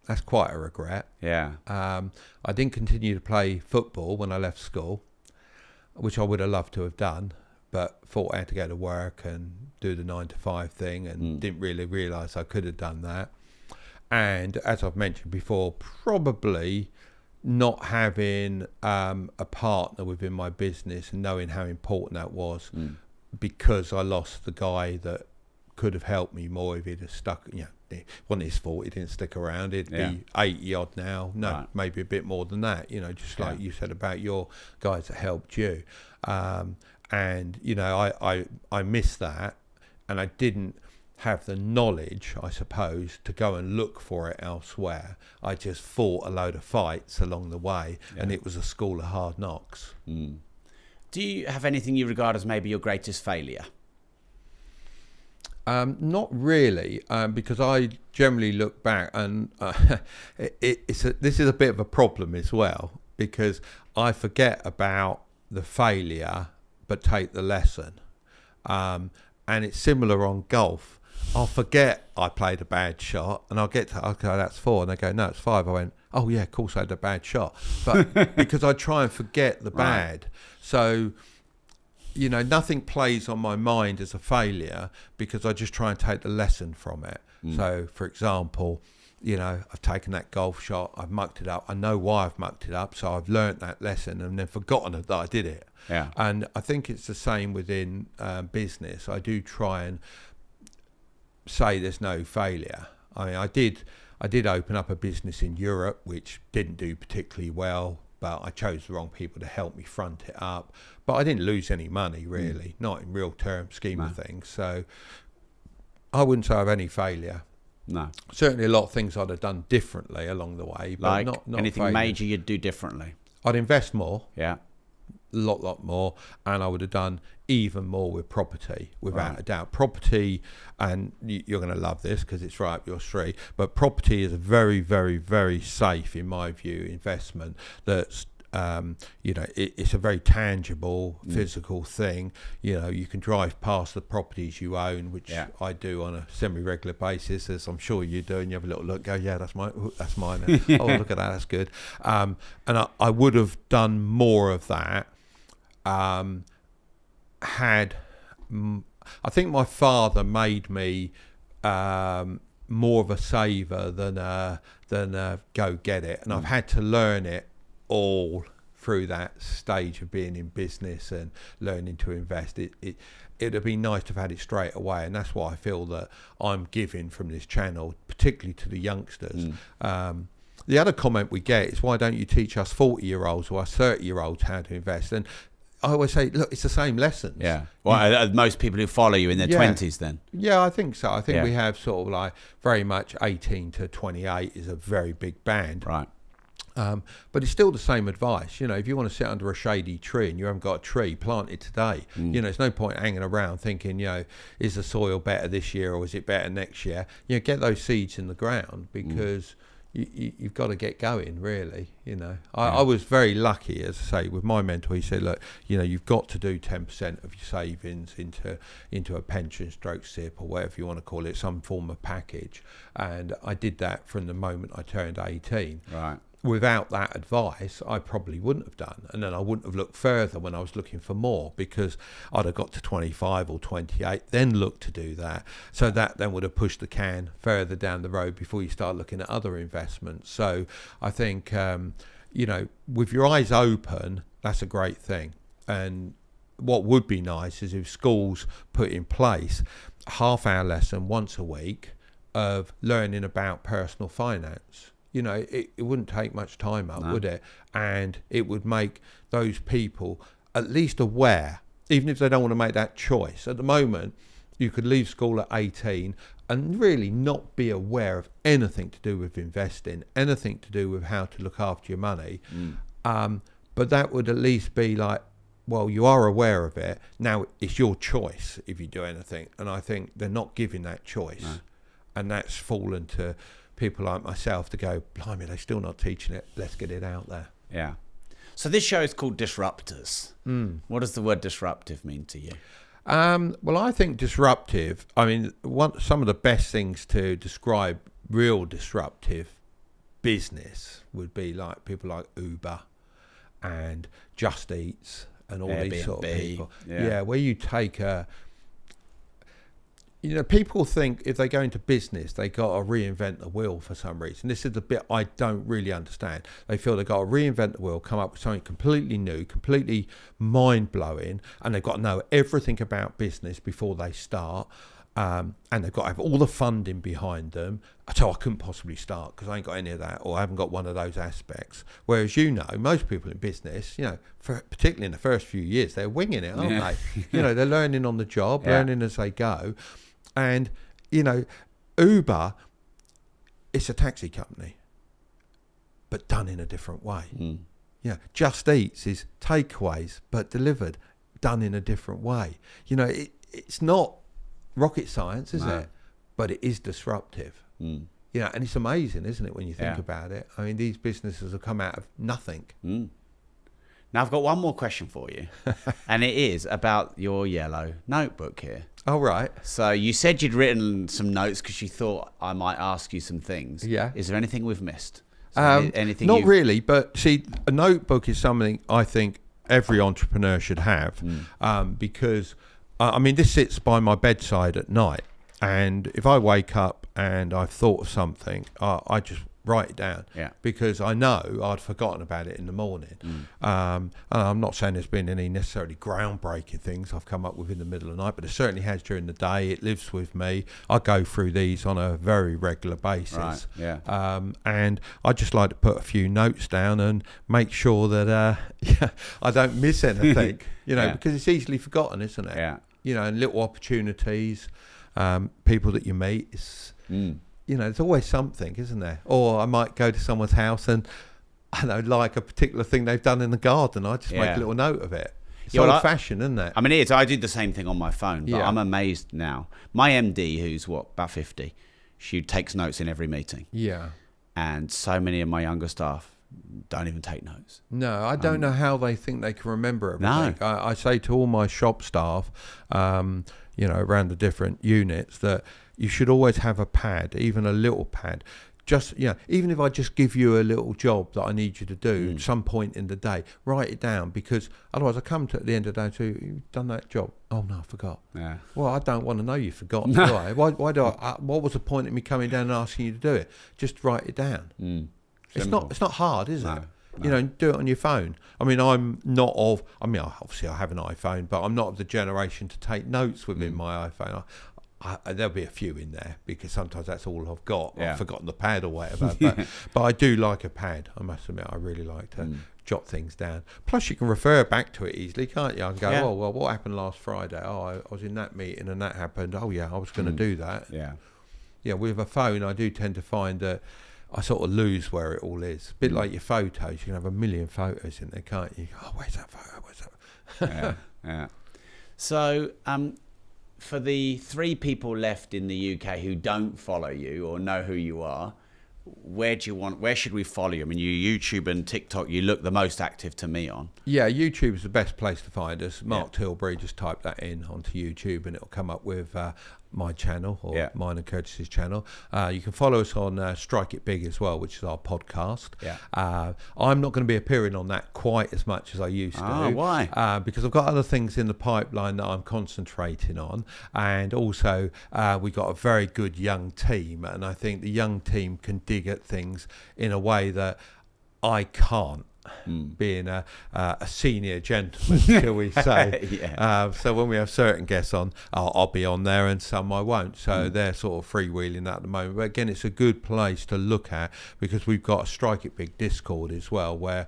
That's quite a regret. Yeah. I didn't continue to play football when I left school, which I would have loved to have done, but thought I had to go to work and do the 9 to 5 thing, and didn't really realise I could have done that. And as I've mentioned before, probably not having a partner within my business and knowing how important that was, because I lost the guy that could have helped me more if he'd have stuck. It wasn't his fault, he didn't stick around. He'd be 80 odd now, maybe a bit more than that, just like you said about your guys that helped you. And I missed that, and I didn't have the knowledge, I suppose, to go and look for it elsewhere. I just fought a load of fights along the way, and it was a school of hard knocks. Do you have anything you regard as maybe your greatest failure? Not really, because I generally look back, and this is a bit of a problem as well, because I forget about the failure but take the lesson. And it's similar on golf. I'll forget I played a bad shot, and I'll get to, okay, that's 4, and they go, no, it's 5. I went, oh yeah, of course I had a bad shot. But because I try and forget the bad. So, nothing plays on my mind as a failure, because I just try and take the lesson from it. So, for example, I've taken that golf shot, I've mucked it up, I know why I've mucked it up, so I've learnt that lesson and then forgotten that I did it. Yeah. And I think it's the same within business. I do try and say there's no failure. I mean, I did open up a business in Europe which didn't do particularly well, but I chose the wrong people to help me front it up. But I didn't lose any money, really, not in real term scheme of things. So I wouldn't say I have any failure. No. Certainly a lot of things I'd have done differently along the way, but like not anything failures. major you'd do differently? I'd invest more. Yeah. A lot more, and I would have done even more with property, without a doubt. Property, and you're going to love this because it's right up your street, but property is a very, very, very safe, in my view, investment that's it's a very tangible, physical thing. You can drive past the properties you own, which I do on a semi-regular basis, as I'm sure you do, and you have a little look, go, yeah, that's mine. Oh, look at that, that's good. And I would have done more of that. I think my father made me more of a saver than a go get it, and I've had to learn it all through that stage of being in business and learning to invest. It'd have been nice to have had it straight away, and that's why I feel that I'm giving from this channel, particularly to the youngsters. The other comment we get is, why don't you teach us 40-year-olds or us 30-year-olds how to invest? And I always say, look, it's the same lessons. Yeah. Well, most people who follow you in their 20s then? Yeah, I think so. I think we have sort of like very much 18 to 28 is a very big band. Right. But it's still the same advice. If you want to sit under a shady tree and you haven't got a tree, plant it today. There's no point hanging around thinking, is the soil better this year or is it better next year? Get those seeds in the ground, because you've got to get going, really. I was very lucky, as I say, with my mentor. He said, look, you've got to do 10% of your savings into a pension stroke SIP, or whatever you want to call it, some form of package. And I did that from the moment I turned 18. Right. Without that advice, I probably wouldn't have done. And then I wouldn't have looked further when I was looking for more, because I'd have got to 25 or 28, then looked to do that. So that then would have pushed the can further down the road before you start looking at other investments. So I think, with your eyes open, that's a great thing. And what would be nice is if schools put in place a half-hour lesson once a week of learning about personal finance. It wouldn't take much time up, would it? And it would make those people at least aware even if they don't want to make that choice. At the moment, you could leave school at 18 and really not be aware of anything to do with investing, anything to do with how to look after your money. But that would at least be like, well, you are aware of it. Now it's your choice if you do anything. And I think they're not giving that choice. No. And that's fallen to people like myself to go, blimey, they're still not teaching it. Let's get it out there. Yeah. So this show is called Disruptors. What does the word disruptive mean to you? Well, I think disruptive, I mean, some of the best things to describe real disruptive business would be like people like Uber and Just Eats and all Airbnb, these sort of people. Yeah, where you take people think if they go into business, they got to reinvent the wheel for some reason. This is the bit I don't really understand. They feel they've got to reinvent the wheel, come up with something completely new, completely mind-blowing, and they've got to know everything about business before they start. And they've got to have all the funding behind them. So I couldn't possibly start because I ain't got any of that, or I haven't got one of those aspects. Whereas, most people in business, particularly in the first few years, they're winging it, aren't they? They're learning on the job, learning as they go. And, Uber, it's a taxi company, but done in a different way. Just Eats is takeaways, but delivered, done in a different way. It's not rocket science, is it? But it is disruptive. And it's amazing, isn't it, when you think about it? I mean, these businesses have come out of nothing. Now, I've got one more question for you, and it is about your yellow notebook here. Oh, right. So you said you'd written some notes because you thought I might ask you some things. Yeah. Is there anything we've missed? Anything? Not really, but see, a notebook is something I think every entrepreneur should have because, this sits by my bedside at night. And if I wake up and I've thought of something, I just write it down because I know I'd forgotten about it in the morning. And I'm not saying there's been any necessarily groundbreaking things I've come up with in the middle of the night, but it certainly has during the day. It lives with me. I go through these on a very regular basis. And I just like to put a few notes down and make sure that I don't miss anything, because it's easily forgotten, isn't it? And little opportunities, people that you meet, it's... there's always something, isn't there? Or I might go to someone's house and, like a particular thing they've done in the garden. I just make a little note of it. It's old-fashioned, isn't it? I mean, it is. I do the same thing on my phone, but I'm amazed now. My MD, who's about 50, she takes notes in every meeting. Yeah. And so many of my younger staff don't even take notes. No, I don't know how they think they can remember everything. No. I say to all my shop staff, around the different units, that you should always have a pad, even a little pad. Just, even if I just give you a little job that I need you to do at some point in the day, write it down, because otherwise I come to at the end of the day to, you've done that job. Oh no, I forgot. Yeah. Well, I don't want to know you've forgotten, do I? Why do I? What was the point of me coming down and asking you to do it? Just write it down. It's not hard, is it? No. Do it on your phone. I mean, obviously I have an iPhone, but I'm not of the generation to take notes within my iPhone. There'll be a few in there because sometimes that's all I've got. I've forgotten the pad or whatever. But I do like a pad. I must admit, I really like to jot things down. Plus, you can refer back to it easily, can't you? I can go, oh, well, what happened last Friday? Oh, I was in that meeting and that happened. Oh, yeah, I was going to do that. Yeah, with a phone, I do tend to find that I sort of lose where it all is. A bit like your photos. You can have a million photos in there, can't you? Oh, where's that photo? Where's that? Yeah. So, for the 3 people left in the UK who don't follow you or know who you are, where should we follow you? I mean, YouTube and TikTok, you look the most active to me on. Yeah, YouTube is the best place to find us. Mark Tilbury, just type that in onto YouTube and it'll come up with my channel or mine and Curtis's channel. You can follow us on Strike It Big as well, which is our podcast. I'm not going to be appearing on that quite as much as I used to. Why? Because I've got other things in the pipeline that I'm concentrating on, and also we've got a very good young team, and I think the young team can dig at things in a way that I can't. Being a senior gentleman, shall we say. So when we have certain guests on, I'll be on there and some I won't. So they're sort of freewheeling at the moment. But again, it's a good place to look at because we've got a Strike It Big Discord as well, where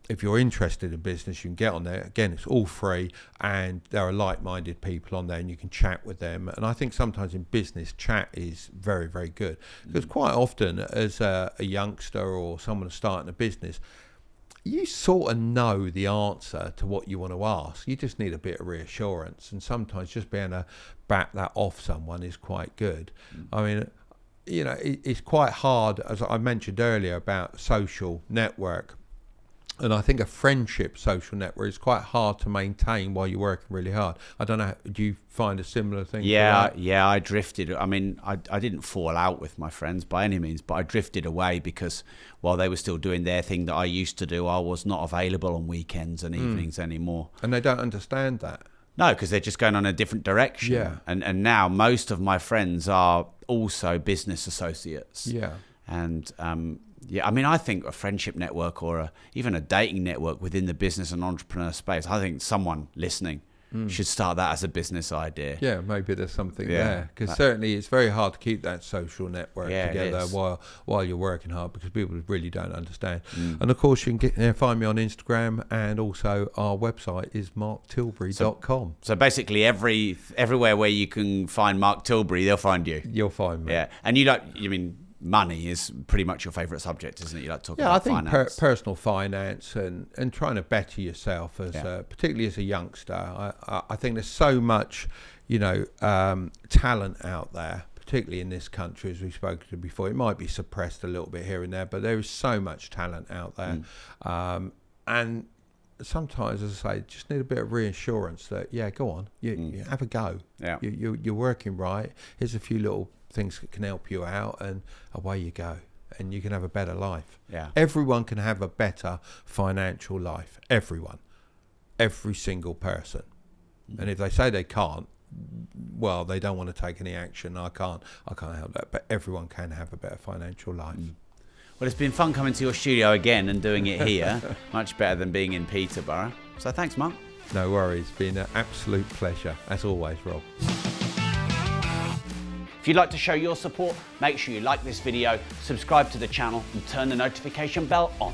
if you're interested in business, you can get on there. Again, it's all free, and there are like-minded people on there, and you can chat with them. And I think sometimes in business, chat is very, very good, because quite often as a youngster or someone starting a business, you sort of know the answer to what you want to ask. You just need a bit of reassurance, and sometimes just being able to bat that off someone is quite good. I mean, you know, it's quite hard, as I mentioned earlier, about social network. And I think a friendship social network is quite hard to maintain while you're working really hard. I don't know, do you find a similar thing? Yeah, I drifted. I mean, I didn't fall out with my friends by any means, but I drifted away because while they were still doing their thing that I used to do, I was not available on weekends and evenings anymore. And they don't understand that. No, because they're just going on a different direction. Yeah. And now most of my friends are also business associates. Yeah. And yeah, I mean, I think a friendship network or even a dating network within the business and entrepreneur space, I think someone listening should start that as a business idea. Yeah, maybe there's something there. Because certainly it's very hard to keep that social network together while you're working hard, because people really don't understand. And of course, you can find me on Instagram, and also our website is marktilbury.com. So basically everywhere where you can find Mark Tilbury, they'll find you. You'll find me. Yeah. And you mean money is pretty much your favourite subject, isn't it? You like to talk about finance. Yeah, I think personal finance and trying to better yourself, as particularly as a youngster. I think there's so much, talent out there, particularly in this country, as we've spoken to before. It might be suppressed a little bit here and there, but there is so much talent out there. And sometimes, as I say, just need a bit of reassurance that, go on, you have a go. Yeah. You're working right. Here's a few little things that can help you out, and away you go, and you can have a better life. Yeah. Everyone can have a better financial life. Everyone. Every single person. And if they say they can't, well, they don't want to take any action. I can't help that. But everyone can have a better financial life. Well, it's been fun coming to your studio again and doing it here. Much better than being in Peterborough. So thanks, Mark. No worries. It's been an absolute pleasure, as always, Rob. If you'd like to show your support, make sure you like this video, subscribe to the channel and turn the notification bell on.